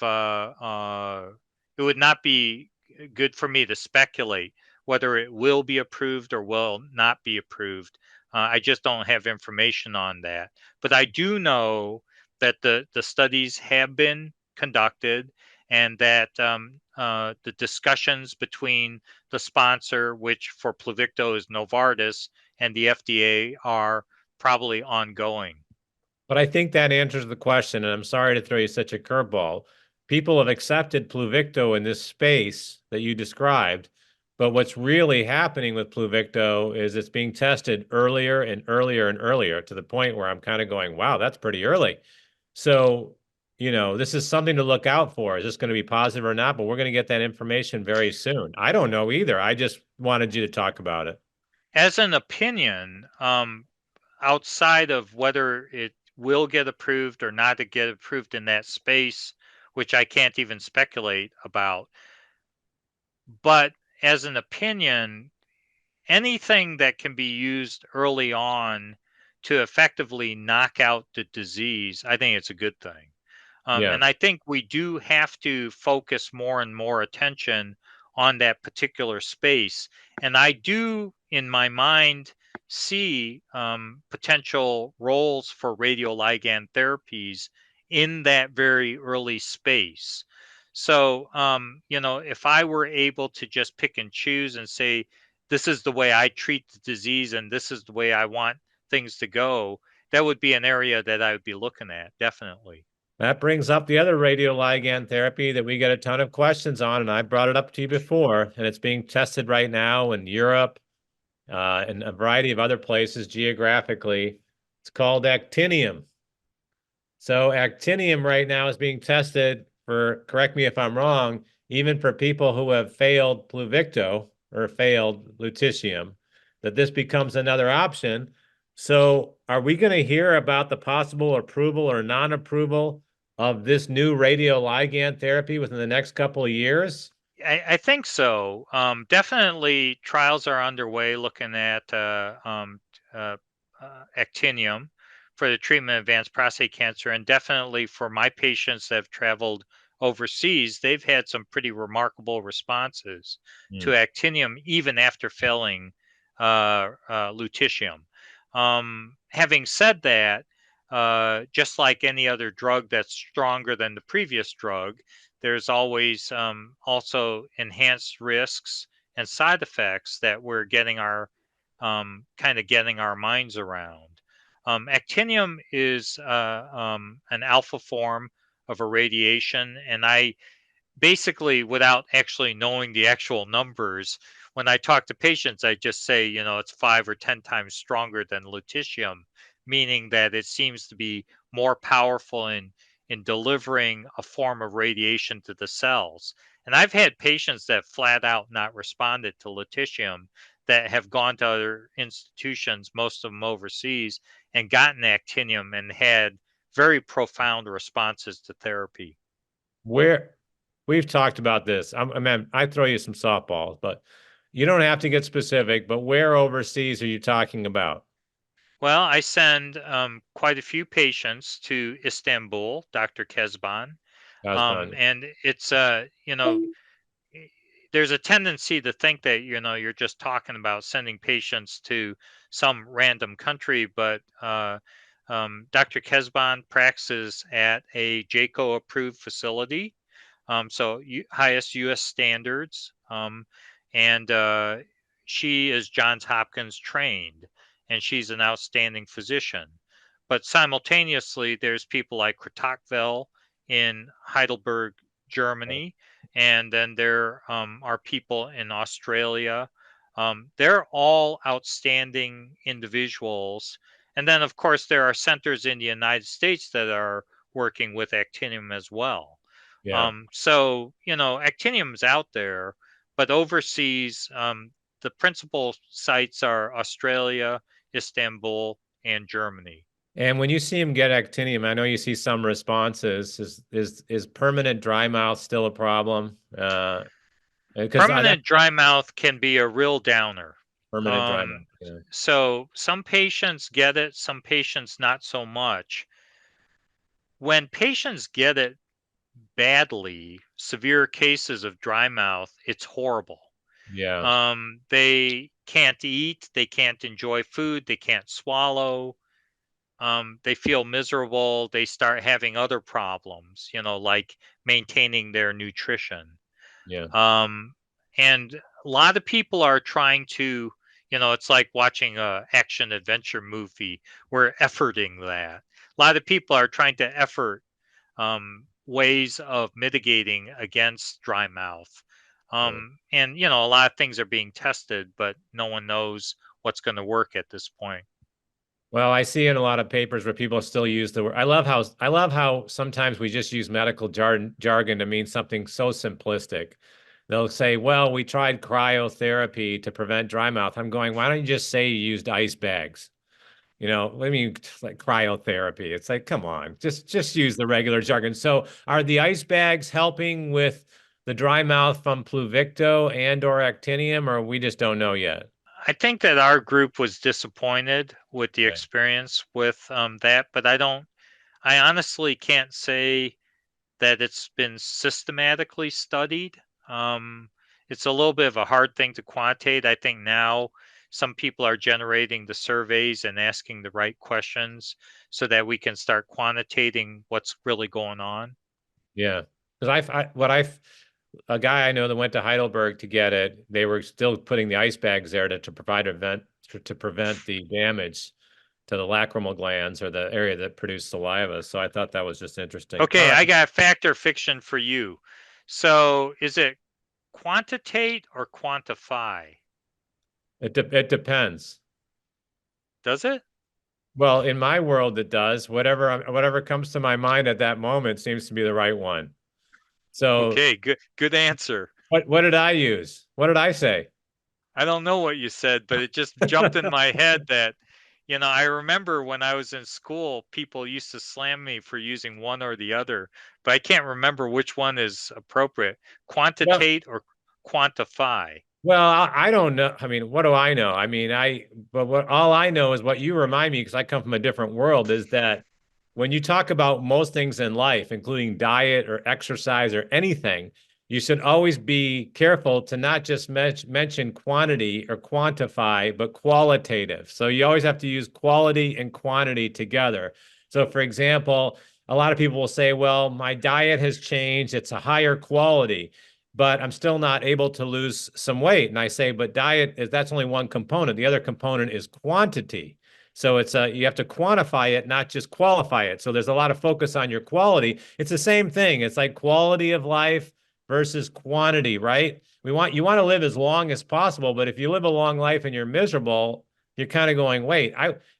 it would not be good for me to speculate whether it will be approved or will not be approved. I just don't have information on that, but I do know that the studies have been conducted, and that the discussions between the sponsor, which for Pluvicto is Novartis, and the FDA are probably ongoing. But I think that answers the question, and I'm sorry to throw you such a curveball. People have accepted Pluvicto in this space that you described, but what's really happening with Pluvicto is it's being tested earlier and earlier and earlier to the point where I'm kind of going, wow, that's pretty early. So, this is something to look out for. Is this going to be positive or not? But we're going to get that information very soon. I don't know either. I just wanted you to talk about it. As an opinion, outside of whether it will get approved or not to get approved in that space, which I can't even speculate about, but as an opinion, anything that can be used early on to effectively knock out the disease, I think it's a good thing. Yeah. And I think we do have to focus more and more attention on that particular space. And I do, in my mind, see potential roles for radioligand therapies in that very early space. So, if I were able to just pick and choose and say, this is the way I treat the disease and this is the way I want things to go, that would be an area that I would be looking at, definitely. That brings up the other radioligand therapy that we get a ton of questions on, and I brought it up to you before, and it's being tested right now in Europe and a variety of other places geographically. It's called actinium. So actinium right now is being tested for, correct me if I'm wrong, even for people who have failed Pluvicto or failed lutetium, that this becomes another option. So are we going to hear about the possible approval or non-approval of this new radioligand therapy within the next couple of years? I think so. Definitely, trials are underway looking at uh, actinium for the treatment of advanced prostate cancer, and definitely for my patients that have traveled overseas, they've had some pretty remarkable responses to Hmm. actinium even after failing lutetium. Having said that, just like any other drug that's stronger than the previous drug, there's always also enhanced risks and side effects that we're getting our kind of getting our minds around. Actinium is an alpha form of a radiation, and I basically, without actually knowing the actual numbers, when I talk to patients, I just say, it's 5 or 10 times stronger than lutetium, meaning that it seems to be more powerful in delivering a form of radiation to the cells. And I've had patients that flat out not responded to lutetium that have gone to other institutions, most of them overseas, and gotten actinium and had very profound responses to therapy. Where we've talked about this, I mean, I throw you some softballs, but you don't have to get specific, but where overseas are you talking about? Well, I send quite a few patients to Istanbul, Dr. Kesban, Osman. and it's there's a tendency to think that you're just talking about sending patients to some random country, but Dr. Kesban practices at a JACO approved facility, so highest U.S. standards, and she is Johns Hopkins trained, and she's an outstanding physician. But simultaneously, there's people like Kratokvel in Heidelberg, Germany, and then there are people in Australia. They're all outstanding individuals. And then, of course, there are centers in the United States that are working with actinium as well. Yeah. So, actinium's out there, but overseas, the principal sites are Australia, Istanbul, and Germany. And when you see him get actinium, I know you see some responses. Is permanent dry mouth still a problem? Because that Permanent dry mouth can be a real downer. permanent dry mouth. Um, so some patients get it, some patients not so much. When patients get it badly, severe cases of dry mouth, it's horrible. Yeah. They can't eat, they can't enjoy food, they can't swallow. they feel miserable. They start having other problems, like maintaining their nutrition. Yeah. Um, and a lot of people are trying to, it's like watching a action adventure movie. We're efforting that. A lot of people are trying to effort ways of mitigating against dry mouth. Yeah. And, a lot of things are being tested, but no one knows what's going to work at this point. Well, I see in a lot of papers where people still use the word. I love how sometimes we just use medical jargon to mean something so simplistic. They'll say, "Well, we tried cryotherapy to prevent dry mouth." I'm going, "Why don't you just say you used ice bags?" I mean, like cryotherapy. It's like, come on, just use the regular jargon. So, are the ice bags helping with the dry mouth from Pluvicto and or actinium, or we just don't know yet? I think that our group was disappointed with the Okay. experience with that, but I honestly can't say that it's been systematically studied. Um, it's a little bit of a hard thing to quantitate. I think now some people are generating the surveys and asking the right questions so that we can start quantitating what's really going on. Yeah, because a guy I know that went to Heidelberg to get it, they were still putting the ice bags there to prevent the damage to the lacrimal glands or the area that produce saliva. So I thought that was just interesting. All Okay, I right, got fact or fiction for you. So is it quantitate or quantify? it depends. Does it? Well, in my world, it does. Whatever comes to my mind at that moment seems to be the right one. So Okay, good answer. what did I use? What did I say? I don't know what you said, but it just jumped in my head that, I remember when I was in school, people used to slam me for using one or the other, but I can't remember which one is appropriate. Well, Quantitate or quantify. Well, I don't know. I mean, what do I know? I mean, but what all I know is what you remind me, because I come from a different world, is that when you talk about most things in life, including diet or exercise or anything, you should always be careful to not just mention quantity or quantify, but qualitative. So you always have to use quality and quantity together. So, for example, a lot of people will say, well, my diet has changed, it's a higher quality, but I'm still not able to lose some weight. And I say, but that's only one component. The other component is quantity. So you have to quantify it, not just qualify it. So there's a lot of focus on your quality. It's the same thing. It's like quality of life versus quantity, right? You want to live as long as possible, but if you live a long life and you're miserable, you're kind of going, wait,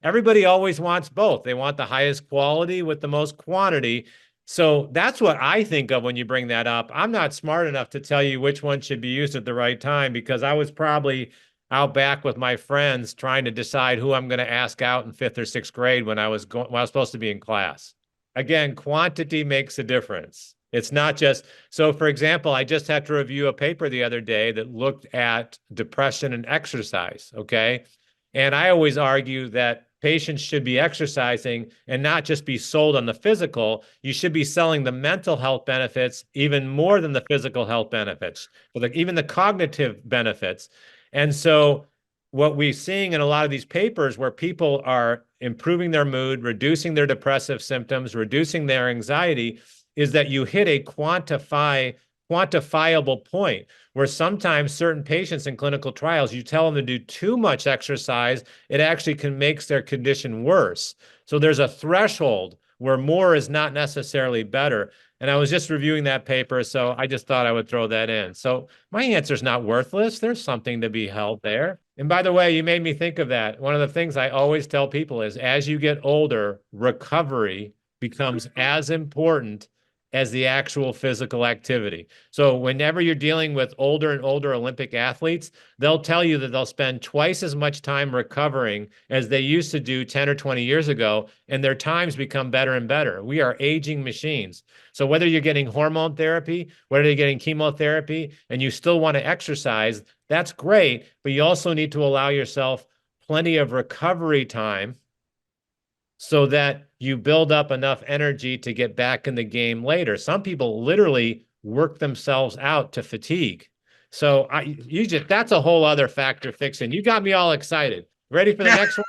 everybody always wants both. They want the highest quality with the most quantity. So that's what I think of when you bring that up. I'm not smart enough to tell you which one should be used at the right time, because I was probably out back with my friends trying to decide who I'm going to ask out in fifth or sixth grade when when I was supposed to be in class. Again, quantity makes a difference. It's not just so. For example, I just had to review a paper the other day that looked at depression and exercise. Okay, and I always argue that patients should be exercising and not just be sold on the physical. You should be selling the mental health benefits even more than the physical health benefits, even the cognitive benefits. And so, what we're seeing in a lot of these papers where people are improving their mood, reducing their depressive symptoms, reducing their anxiety, is that you hit a quantifiable point where sometimes certain patients in clinical trials, you tell them to do too much exercise, it actually can make their condition worse. So there's a threshold where more is not necessarily better. And I was just reviewing that paper, so I just thought I would throw that in. So my answer is not worthless. There's something to be held there. And by the way, you made me think of that. One of the things I always tell people is as you get older, recovery becomes as important as the actual physical activity. So whenever you're dealing with older and older Olympic athletes, they'll tell you that they'll spend twice as much time recovering as they used to do 10 or 20 years ago, and their times become better and better. We are aging machines. So whether you're getting hormone therapy, whether you're getting chemotherapy, and you still want to exercise, that's great, but you also need to allow yourself plenty of recovery time so that you build up enough energy to get back in the game later. Some people literally work themselves out to fatigue. So that's a whole other factor fixing. You got me all excited. Ready for the next one?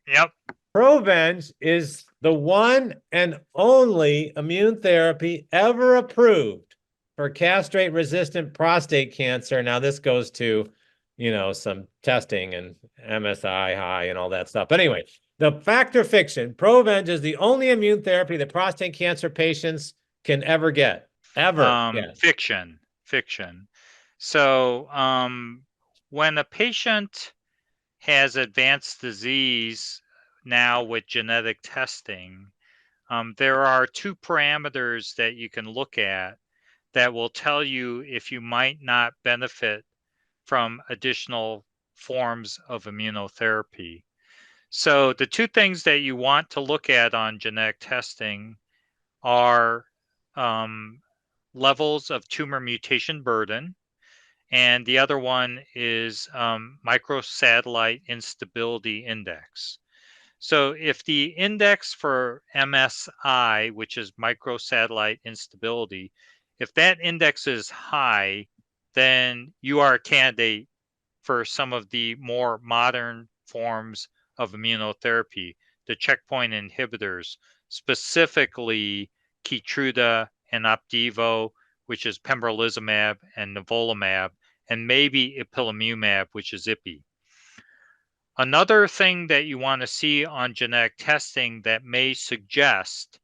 Yep. Provenge is the one and only immune therapy ever approved for castrate-resistant prostate cancer. Now, this goes to, some testing and MSI high and all that stuff. But anyway, the fact or fiction, Provenge is the only immune therapy that prostate cancer patients can ever get. Ever. Yes. Fiction, fiction. So, when a patient has advanced disease now with genetic testing, there are two parameters that you can look at that will tell you if you might not benefit from additional forms of immunotherapy. So, the two things that you want to look at on genetic testing are levels of tumor mutation burden, and the other one is microsatellite instability index. So if the index for MSI, which is microsatellite instability, if that index is high, then you are a candidate for some of the more modern forms of immunotherapy, the checkpoint inhibitors, specifically Keytruda and Opdivo, which is pembrolizumab and nivolumab, and maybe ipilimumab, which is IPI. Another thing that you want to see on genetic testing that may suggest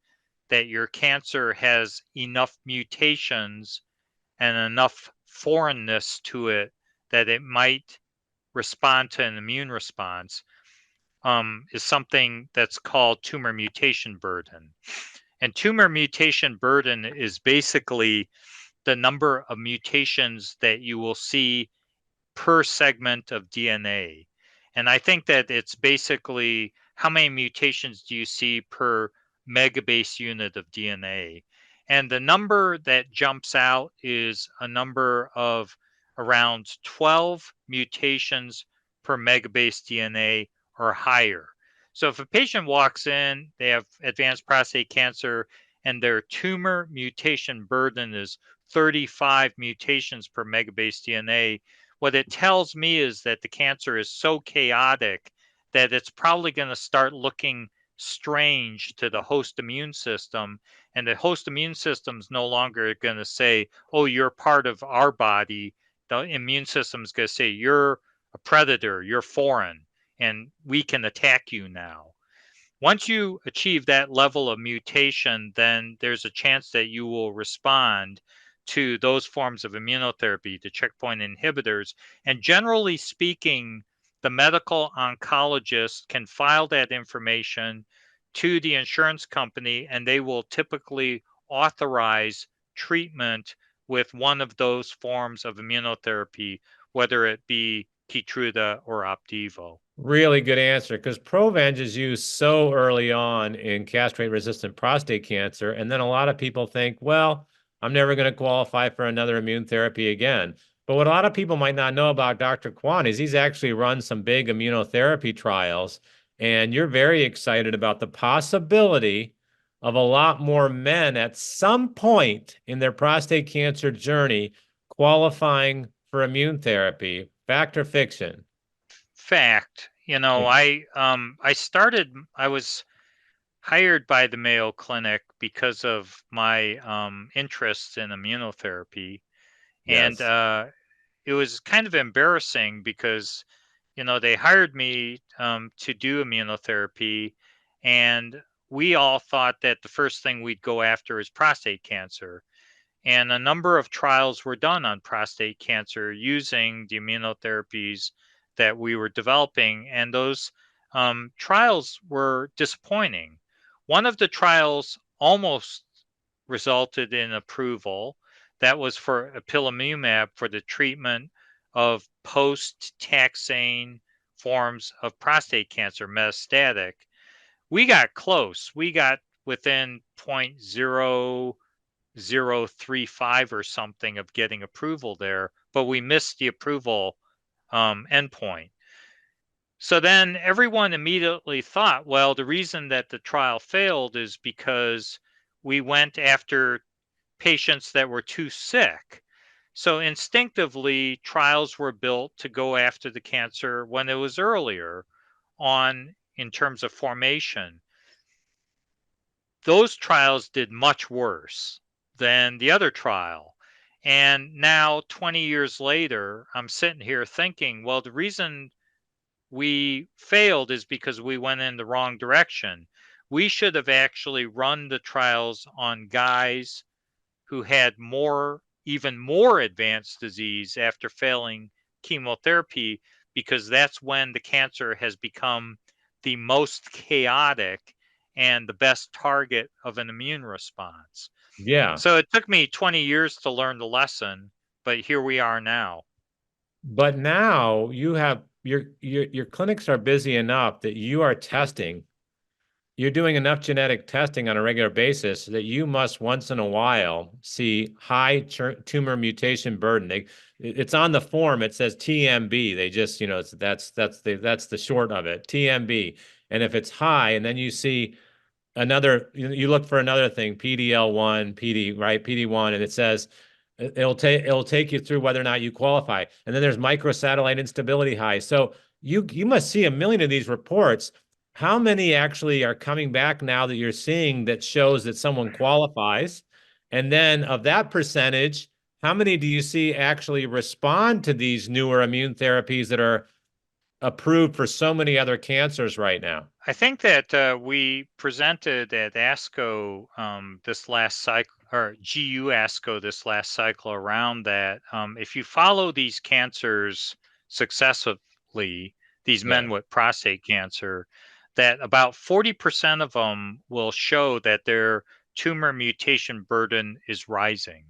that your cancer has enough mutations and enough foreignness to it that it might respond to an immune response is something that's called tumor mutation burden. And tumor mutation burden is basically the number of mutations that you will see per segment of DNA. And I think that it's basically how many mutations do you see per megabase unit of DNA. And the number that jumps out is a number of around 12 mutations per megabase DNA or higher. So if a patient walks in, they have advanced prostate cancer, and their tumor mutation burden is 35 mutations per megabase DNA, what it tells me is that the cancer is so chaotic that it's probably going to start looking strange to the host immune system. And the host immune system is no longer going to say, oh, you're part of our body. The immune system is going to say, you're a predator, you're foreign, and we can attack you now. Once you achieve that level of mutation, then there's a chance that you will respond to those forms of immunotherapy, the checkpoint inhibitors. And generally speaking, the medical oncologist can file that information to the insurance company, and they will typically authorize treatment with one of those forms of immunotherapy, whether it be Keytruda or Opdivo. Really good answer, because Provenge is used so early on in castrate-resistant prostate cancer, and then a lot of people think, well, I'm never going to qualify for another immune therapy again. But what a lot of people might not know about Dr. Kwon is he's actually run some big immunotherapy trials, and you're very excited about the possibility of a lot more men at some point in their prostate cancer journey qualifying for immune therapy. Fact or fiction? Fact. I was hired by the Mayo Clinic because of my interests in immunotherapy. And Yes. it was kind of embarrassing because, they hired me to do immunotherapy. And we all thought that the first thing we'd go after is prostate cancer. And a number of trials were done on prostate cancer using the immunotherapies that we were developing. And those trials were disappointing. One of the trials almost resulted in approval. That was for ipilimumab for the treatment of post-taxane forms of prostate cancer, metastatic. We got close. We got within 0.0035 or something of getting approval there, but we missed the approval endpoint. So then everyone immediately thought, well, the reason that the trial failed is because we went after patients that were too sick. So instinctively, trials were built to go after the cancer when it was earlier on in terms of formation, those trials did much worse than the other trial. And now, 20 years later, I'm sitting here thinking, well, the reason we failed is because we went in the wrong direction. We should have actually run the trials on guys who had even more advanced disease after failing chemotherapy, because that's when the cancer has become the most chaotic and the best target of an immune response. Yeah. So it took me 20 years to learn the lesson, but here we are now. But now you have your clinics are busy enough that you are testing. You're doing enough genetic testing on a regular basis that you must once in a while see high tumor mutation burden. It's on the form. It says TMB. They just, that's the short of it, TMB. And if it's high, and then you see you look for another thing, PDL1, right? PD1, and it says it'll take you through whether or not you qualify. And then there's microsatellite instability high. So you must see a million of these reports. How many actually are coming back now that you're seeing that shows that someone qualifies? And then of that percentage, how many do you see actually respond to these newer immune therapies that are approved for so many other cancers right now? I think that we presented at ASCO this last cycle, or GU ASCO this last cycle, around that. If you follow these cancers successively, these Yeah. men with prostate cancer, that about 40% of them will show that their tumor mutation burden is rising.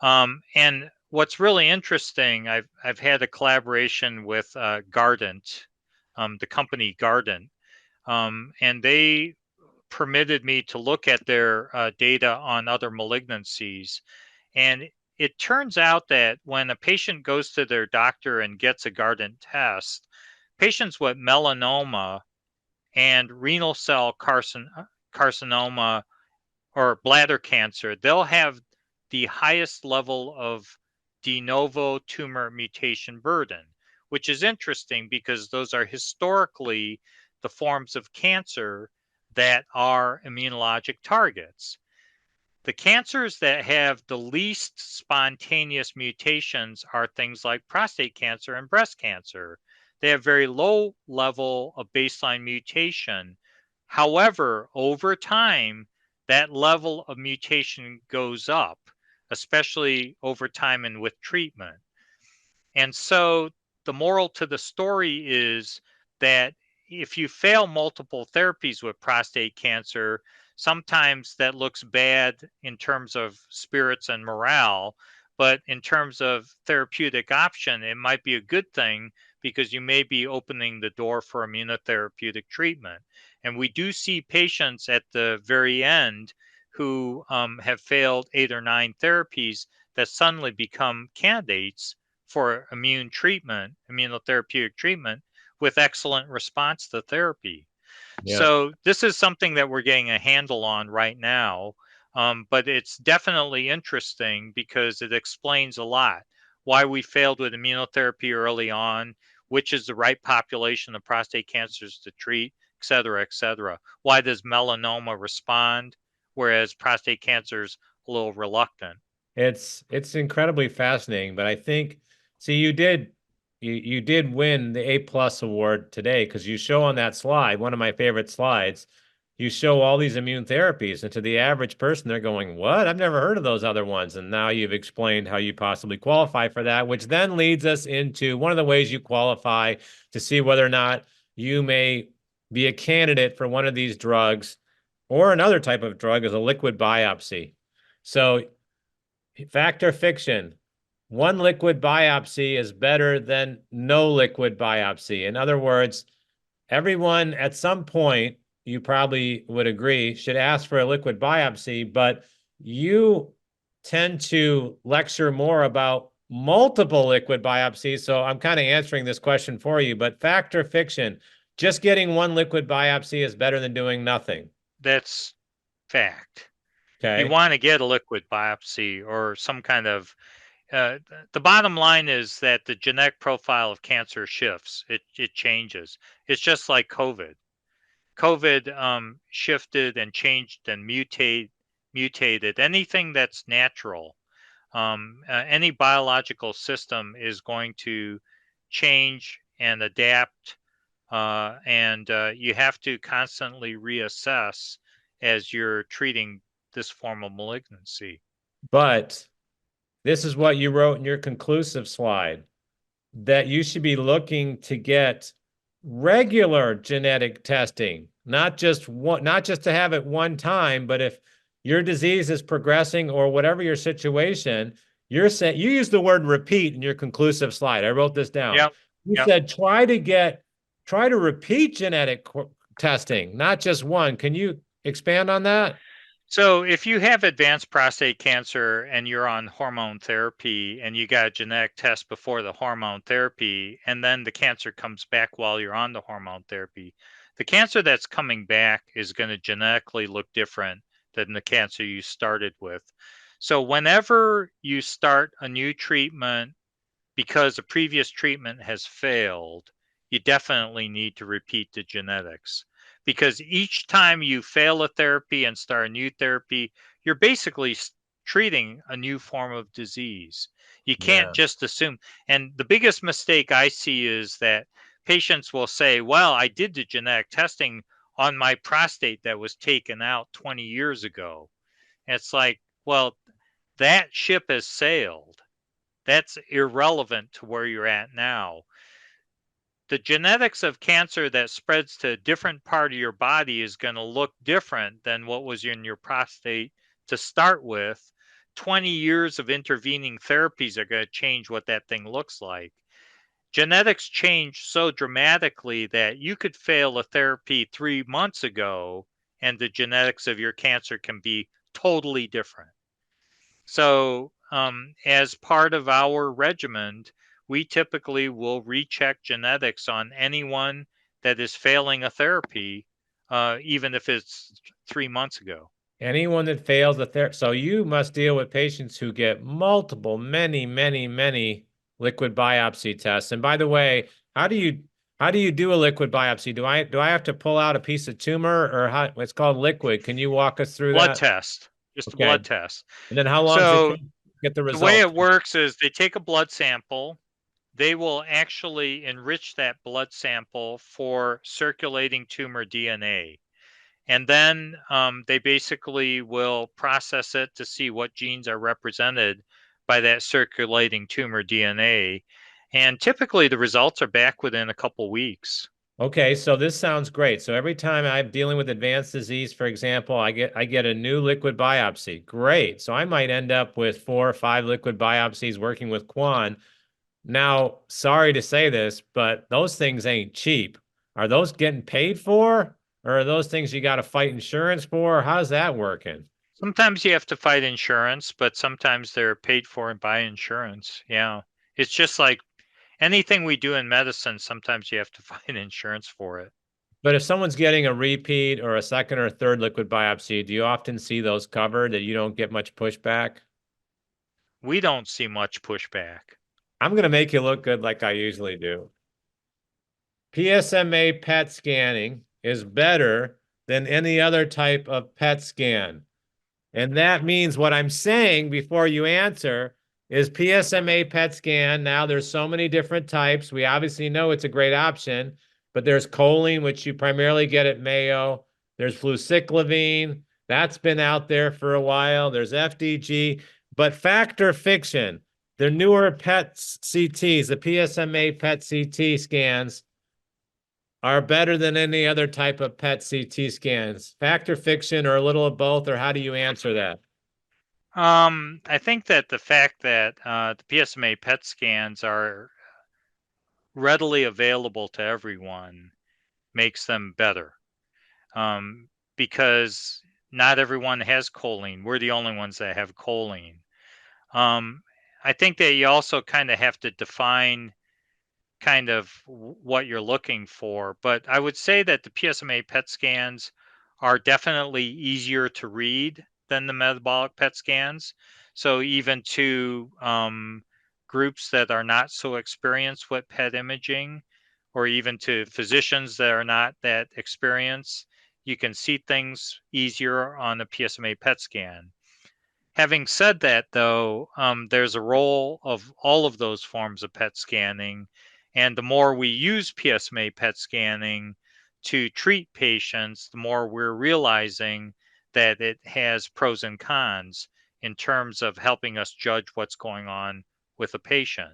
And what's really interesting, I've had a collaboration with Guardant, the company Guardant, and they permitted me to look at their data on other malignancies. And it turns out that when a patient goes to their doctor and gets a Guardant test, patients with melanoma and renal cell carcinoma or bladder cancer, they'll have the highest level of de novo tumor mutation burden, which is interesting because those are historically the forms of cancer that are immunologic targets. The cancers that have the least spontaneous mutations are things like prostate cancer and breast cancer. They have very low level of baseline mutation. However, over time, that level of mutation goes up, especially over time and with treatment. And so the moral to the story is that if you fail multiple therapies with prostate cancer, sometimes that looks bad in terms of spirits and morale, but in terms of therapeutic option, it might be a good thing because you may be opening the door for immunotherapeutic treatment. And we do see patients at the very end who have failed 8 or 9 therapies that suddenly become candidates for immunotherapeutic treatment with excellent response to therapy. Yeah. So this is something that we're getting a handle on right now, but it's definitely interesting because it explains a lot. Why we failed with immunotherapy early on, which is the right population of prostate cancers to treat, et cetera, et cetera. Why does melanoma respond, whereas prostate cancer is a little reluctant? It's incredibly fascinating, but I think see you did win the A+ award today because you show on that slide, one of my favorite slides, you show all these immune therapies, and to the average person, they're going, "What? I've never heard of those other ones." And now you've explained how you possibly qualify for that, which then leads us into one of the ways you qualify to see whether or not you may be a candidate for one of these drugs or another type of drug is a liquid biopsy. So fact or fiction? One liquid biopsy is better than no liquid biopsy. In other words, everyone at some point, you probably would agree, should ask for a liquid biopsy, but you tend to lecture more about multiple liquid biopsies. So I'm kind of answering this question for you, but fact or fiction, just getting one liquid biopsy is better than doing nothing. That's fact. You Okay. want to get a liquid biopsy or some kind of the bottom line is that the genetic profile of cancer shifts. It changes. It's just like COVID. COVID shifted and changed and mutated. Anything that's natural, any biological system is going to change and adapt, and you have to constantly reassess as you're treating this form of malignancy. But this is what you wrote in your conclusive slide, that you should be looking to get regular genetic testing, not just to have it one time, but if your disease is progressing or whatever your situation, you're saying, you used the word repeat in your conclusive slide. I wrote this down. Yep. You Yep. said try to repeat genetic testing, not just one. Can you expand on that? So if you have advanced prostate cancer and you're on hormone therapy and you got a genetic test before the hormone therapy, and then the cancer comes back while you're on the hormone therapy, the cancer that's coming back is going to genetically look different than the cancer you started with. So whenever you start a new treatment because a previous treatment has failed, you definitely need to repeat the genetics. Because each time you fail a therapy and start a new therapy, you're basically treating a new form of disease. You can't Yeah. just assume. And the biggest mistake I see is that patients will say, well, I did the genetic testing on my prostate that was taken out 20 years ago. And it's like, well, that ship has sailed. That's irrelevant to where you're at now. The genetics of cancer that spreads to a different part of your body is going to look different than what was in your prostate to start with. 20 years of intervening therapies are going to change what that thing looks like. Genetics change so dramatically that you could fail a therapy 3 months ago and the genetics of your cancer can be totally different. So, as part of our regimen, we typically will recheck genetics on anyone that is failing a therapy, even if it's 3 months ago. Anyone that fails the therapy. So you must deal with patients who get multiple, many liquid biopsy tests. And by the way, how do you do a liquid biopsy? Do I have to pull out a piece of tumor, or how it's called liquid? Can you walk us through Blood that? test, just a Okay. blood test. And then how long does it So, take to get the the way results? it works is they take a blood sample, they will actually enrich that blood sample for circulating tumor DNA. And then they basically will process it to see what genes are represented by that circulating tumor DNA. And typically the results are back within a couple weeks. Okay, so this sounds great. So every time I'm dealing with advanced disease, for example, I get a new liquid biopsy. Great. So I might end up with 4 or 5 liquid biopsies working with Kwon. Now, sorry to say this, but those things ain't cheap. Are those getting paid for? Or are those things you got to fight insurance for? How's that working? Sometimes you have to fight insurance, but sometimes they're paid for by insurance. Yeah. It's just like anything we do in medicine, sometimes you have to fight insurance for it. But if someone's getting a repeat or a second or third liquid biopsy, do you often see those covered that you don't get much pushback? We don't see much pushback. I'm going to make you look good like I usually do. PSMA PET scanning is better than any other type of PET scan. And that means what I'm saying before you answer is PSMA PET scan. Now there's so many different types. We obviously know it's a great option, but there's choline, which you primarily get at Mayo. There's fluciclovine. That's been out there for a while. There's FDG, but factor fiction, the newer PET CTs, the PSMA PET CT scans are better than any other type of PET CT scans. Factor fiction or a little of both, or how do you answer that? I think that the fact that the PSMA PET scans are readily available to everyone makes them better, because not everyone has choline. We're the only ones that have choline. Um, I think that you also kind of have to define kind of what you're looking for. But I would say that the PSMA PET scans are definitely easier to read than the metabolic PET scans. So even to groups that are not so experienced with PET imaging, or even to physicians that are not that experienced, you can see things easier on a PSMA PET scan. Having said that, though, there's a role of all of those forms of PET scanning, and the more we use PSMA PET scanning to treat patients, the more we're realizing that it has pros and cons in terms of helping us judge what's going on with a patient.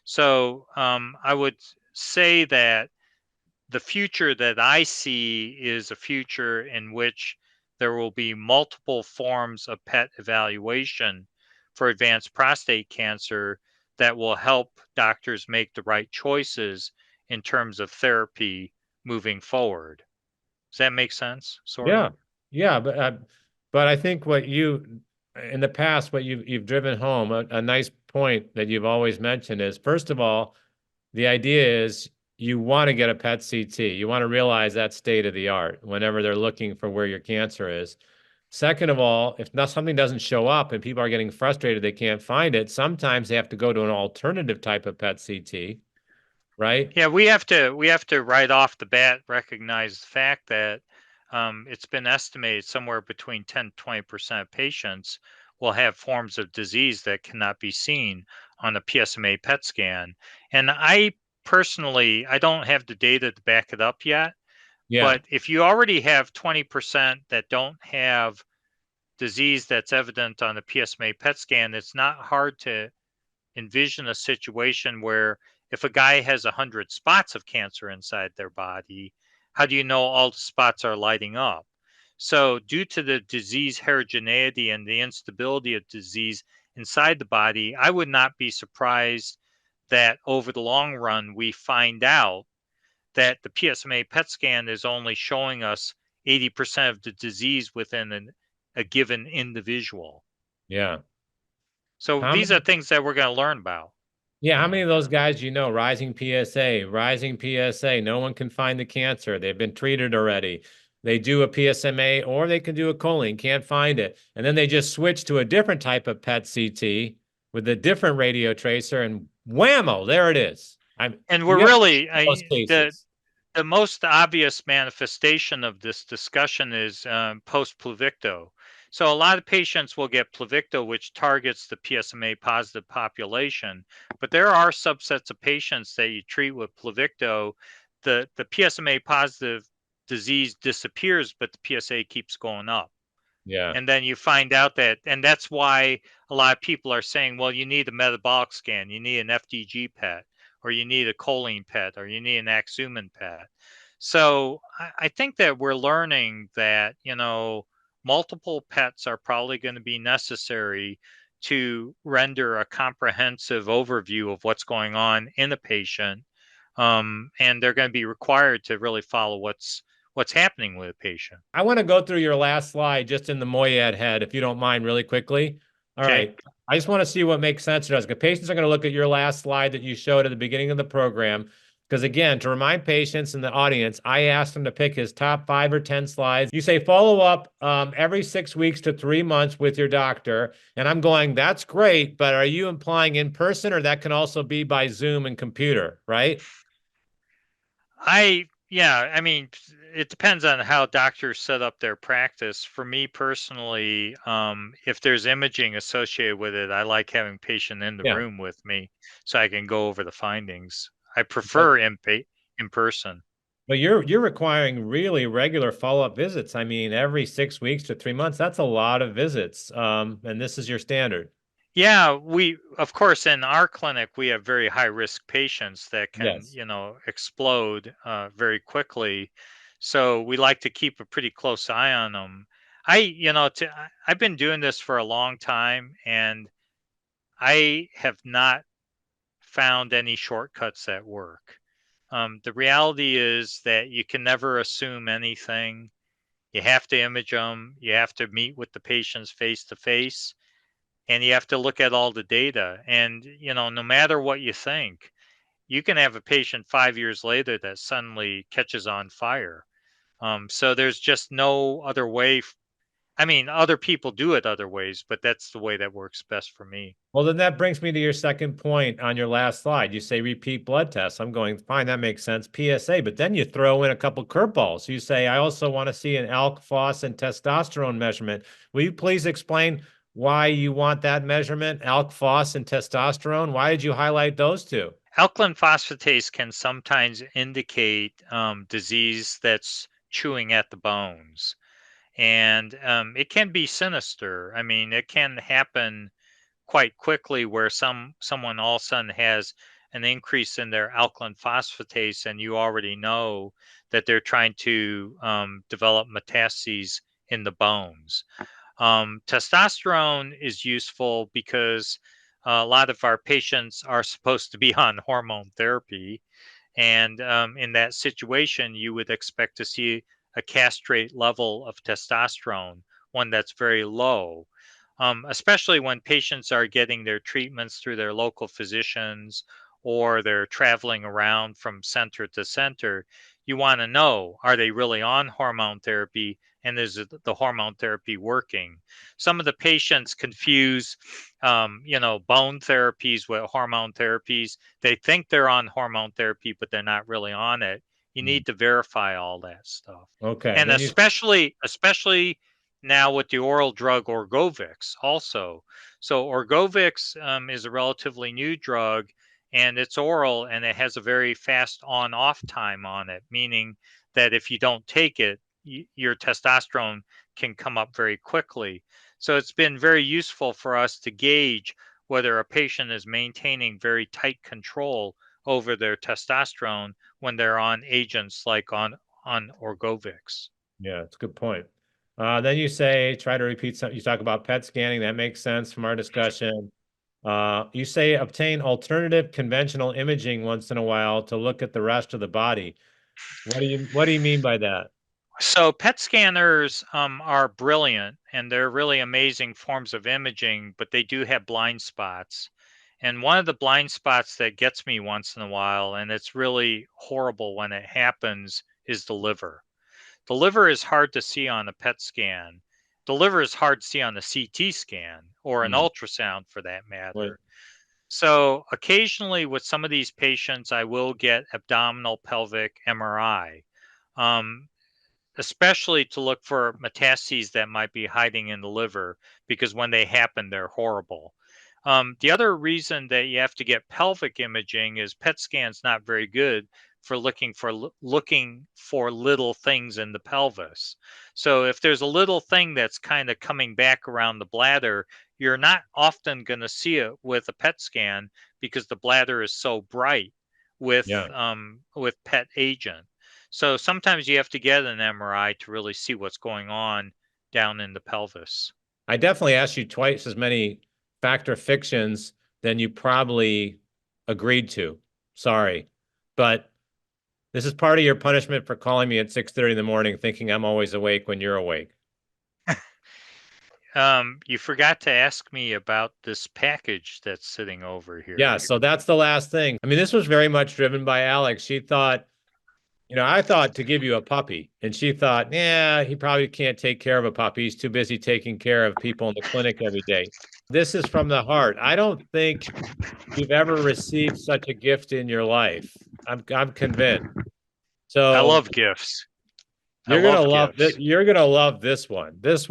So I would say that the future that I see is a future in which there will be multiple forms of PET evaluation for advanced prostate cancer that will help doctors make the right choices in terms of therapy moving forward. Does that make sense? Sort Yeah, of. yeah, but I think what you in the past, what you've driven home, a nice point that you've always mentioned is, first of all, the idea is you want to get a PET CT. You want to realize that's state of the art whenever they're looking for where your cancer is. Second of all, if not, something doesn't show up and people are getting frustrated, they can't find it, sometimes they have to go to an alternative type of PET CT, right? Yeah, we have to right off the bat recognize the fact that it's been estimated somewhere between 10 to 20% of patients will have forms of disease that cannot be seen on a PSMA PET scan. And I personally, I don't have the data to back it up yet, Yeah, but if you already have 20% that don't have disease that's evident on the PSMA PET scan, it's not hard to envision a situation where if a guy has 100 spots of cancer inside their body, how do you know all the spots are lighting up? So, due to the disease heterogeneity and the instability of disease inside the body, I would not be surprised that over the long run, we find out that the PSMA PET scan is only showing us 80% of the disease within a given individual. yeah. So, How these are many? things that we're going to learn about, Yeah, you how many know. of those guys do you know? Rising PSA, rising PSA. No one can find the cancer. They've been treated already. They do a PSMA or they can do a choline, can't find it. And then they just switch to a different type of PET CT with a different radio tracer and whammo, there it is. And You we're have really those cases. the most obvious manifestation of this discussion is post Pluvicto. So a lot of patients will get Pluvicto, which targets the PSMA positive population, but there are subsets of patients that you treat with Pluvicto. The PSMA positive disease disappears, but the PSA keeps going up. Yeah, And then you find out that, and that's why a lot of people are saying, well, you need a metabolic scan, you need an FDG PET, or you need a choline PET, or you need an Axumin PET. So I think that we're learning that, multiple PETs are probably going to be necessary to render a comprehensive overview of what's going on in a patient. And they're going to be required to really follow what's happening with a patient. I want to go through your last slide just in the Moyad head, if you don't mind, really quickly. All Okay. right. I just want to see what makes sense to us. Because patients are going to look at your last slide that you showed at the beginning of the program. Because again, to remind patients in the audience, I asked them to pick his top 5 or 10 slides. You say follow up every 6 weeks to 3 months with your doctor. And I'm going, that's great, but are you implying in person or that can also be by Zoom and computer, right? Yeah, I mean, it depends on how doctors set up their practice. For me personally, if there's imaging associated with it, I like having patient in the Yeah. room with me so I can go over the findings. I But prefer in person. But you're requiring really regular follow-up visits. I mean, every 6 weeks to 3 months, that's a lot of visits. And this is your standard. Yeah, of course, in our clinic, we have very high risk patients that can, Yes. explode very quickly. So we like to keep a pretty close eye on them. I've been doing this for a long time and I have not found any shortcuts that work. The reality is that you can never assume anything. You have to image them. You have to meet with the patients face to face and you have to look at all the data. And, no matter what you think, you can have a patient 5 years later that suddenly catches on fire. So there's just no other way I mean, other people do it other ways, but that's the way that works best for me. Well, then that brings me to your second point on your last slide. You say repeat blood tests. I'm going, fine, that makes sense. PSA, but then you throw in a couple curveballs. You say, I also want to see an ALK, phos, and testosterone measurement. Will you please explain why you want that measurement, ALK, phos, and testosterone? Why did you highlight those two? Alkaline phosphatase can sometimes indicate disease that's chewing at the bones, and it can be sinister. I mean, it can happen quite quickly where someone all of a sudden has an increase in their alkaline phosphatase, and you already know that they're trying to develop metastases in the bones. Testosterone is useful because a lot of our patients are supposed to be on hormone therapy, and in that situation, you would expect to see a castrate level of testosterone, one that's very low, especially when patients are getting their treatments through their local physicians or they're traveling around from center to center. You want to know, are they really on hormone therapy, and is the hormone therapy working? Some of the patients confuse, bone therapies with hormone therapies. They think they're on hormone therapy, but they're not really on it. You Hmm. need to verify all that stuff. Okay, And then you, especially now with the oral drug Orgovix also. So Orgovix is a relatively new drug, and it's oral, and it has a very fast on off time on it, meaning that if you don't take it, your testosterone can come up very quickly. So it's been very useful for us to gauge whether a patient is maintaining very tight control over their testosterone when they're on agents like on Orgovix. yeah, it's a good point. Then you say, try to repeat something. You talk about PET scanning. That makes sense from our discussion. You say obtain alternative conventional imaging once in a while to look at the rest of the body. What do you mean by that? So PET scanners are brilliant, and they're really amazing forms of imaging, but they do have blind spots. And one of the blind spots that gets me once in a while, and it's really horrible when it happens, is the liver. The liver is hard to see on a PET scan. The liver is hard to see on a CT scan or an Hmm. ultrasound for that What? matter. So occasionally with some of these patients, I will get abdominal pelvic MRI. Um, Especially to look for metastases that might be hiding in the liver, because when they happen, they're horrible. The other reason that you have to get pelvic imaging is PET scan's not very good for looking for little things in the pelvis. So if there's a little thing that's kind of coming back around the bladder, you're not often going to see it with a PET scan because the bladder is so bright Yeah. with PET agent. So sometimes you have to get an MRI to really see what's going on down in the pelvis. I definitely asked you twice as many fact or fictions than you probably agreed to. Sorry. But this is part of your punishment for calling me at 6:30 in the morning thinking I'm always awake when you're awake. You forgot to ask me about this package that's sitting over Yeah, here. so that's the last thing. I mean, this was very much driven by Alex. She thought, I thought to give you a puppy, and she thought, yeah, he probably can't take care of a puppy. He's too busy taking care of people in the clinic every day. This is from the heart. I don't think you've ever received such a gift in your life. I'm convinced. I So love gifts. I you're gonna love love this. gifts. You're gonna love this one. This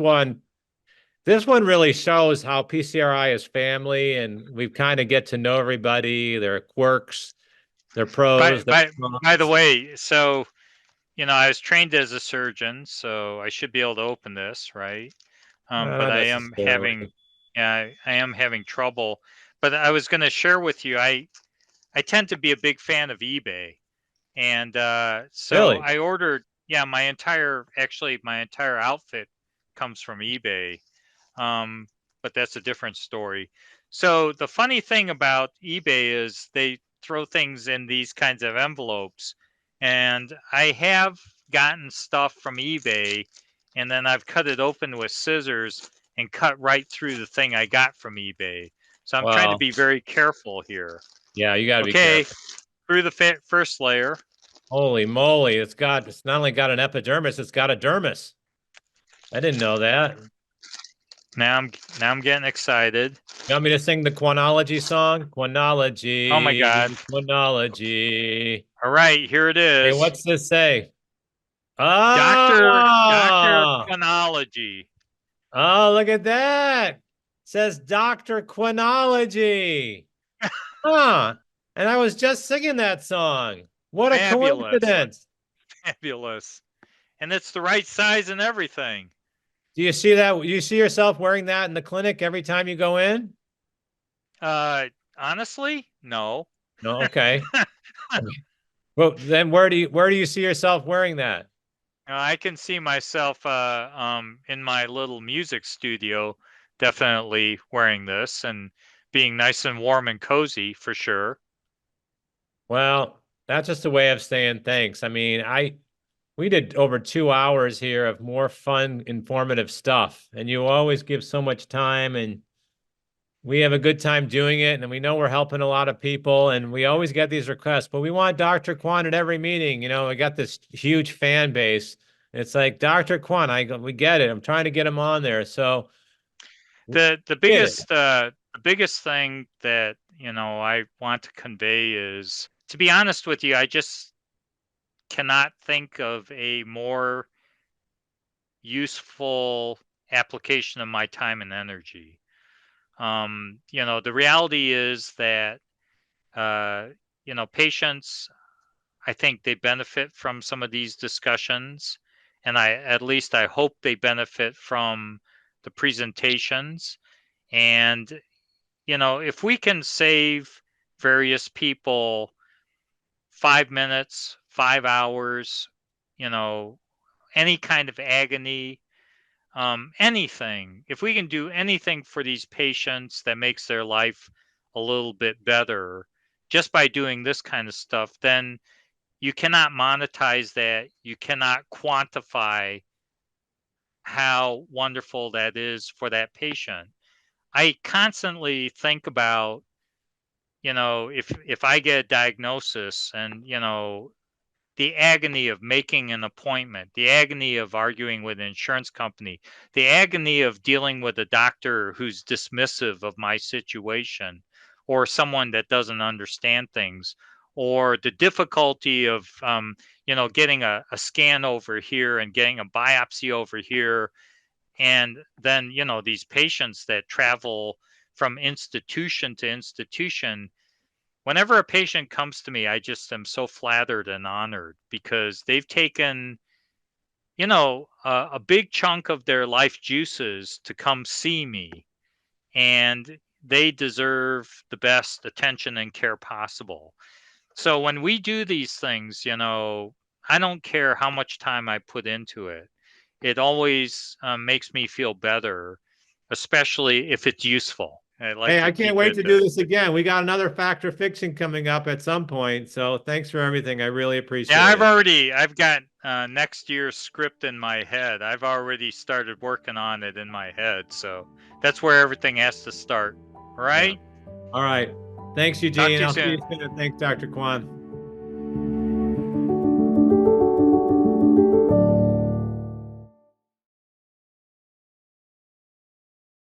one really shows how PCRI is family, and we kind of get to know everybody, their quirks, their By pros, their by by the cons. way, so I was trained as a surgeon, so I should be able to open this, right? But Not I am necessarily. having, yeah, I am having trouble. But I was going to share with you, I tend to be a big fan of eBay. And so Really? I ordered, yeah, actually, my entire outfit comes from eBay. Um, but that's a different story. So the funny thing about eBay is they throw things in these kinds of envelopes. And I have gotten stuff from eBay, and then I've cut it open with scissors and cut right through the thing I got from eBay. So I'm trying to Well, be very careful here. yeah, you got to be Okay, careful. through the first layer. Holy moly, it's not only got an epidermis, it's got a dermis. I didn't know that. Now I'm getting excited. You want me to sing the Quanology song? Oh my God. Quanology, Quanology. All right, here it Hey, is. what's this say? Doctor Oh, Chronology. oh, look at that. It says Dr. Quanology. Huh. And I was just singing that song. What a Fabulous. coincidence. Fabulous. And it's the right size and everything. Do you see that? You see yourself wearing that in the clinic every time you go in? Uh Honestly, no. No, okay. Well, then where do you see yourself wearing that? I can see myself in my little music studio definitely wearing this and being nice and warm and cozy for sure. Well, that's just a way of saying thanks. I mean, we did over 2 hours here of more fun, informative stuff, and you always give so much time, and we have a good time doing it, and we know we're helping a lot of people, and we always get these requests, but we want Dr. Kwon at every meeting. You know, we got this huge fan base. It's like Dr. Kwon, we get it. I'm trying to get him on there, so The get it. biggest thing that, I want to convey is, to be honest with you, I just cannot think of a more useful application of my time and energy. The reality is that, uh, patients, I think they benefit from some of these discussions, and at least I hope they benefit from the presentations. And, if we can save various people 5 minutes, 5 hours, you know, any kind of agony, anything, if we can do anything for these patients that makes their life a little bit better just by doing this kind of stuff, then you cannot monetize that. You cannot quantify how wonderful that is for that patient. I constantly think about, if I get a diagnosis and, the agony of making an appointment, the agony of arguing with an insurance company, the agony of dealing with a doctor who's dismissive of my situation, or someone that doesn't understand things, or the difficulty of, getting a scan over here and getting a biopsy over here. And then, these patients that travel from institution to institution. Whenever a patient comes to me, I just am so flattered and honored because they've taken, a big chunk of their life juices to come see me, and they deserve the best attention and care possible. So when we do these things, I don't care how much time I put into it. It always makes me feel better, especially if it's useful. I like Hey, to I can't keep wait it. to do this again. We got another factor fixing coming up at some point. So thanks for everything. I really Yeah, appreciate it. I've got next year's script in my head. I've already started working on it in my head. So that's where everything has to start. All Yeah. right. All right. Thanks, Talk Eugene. to you I'll see you soon. soon. Thanks, Dr. Kwon.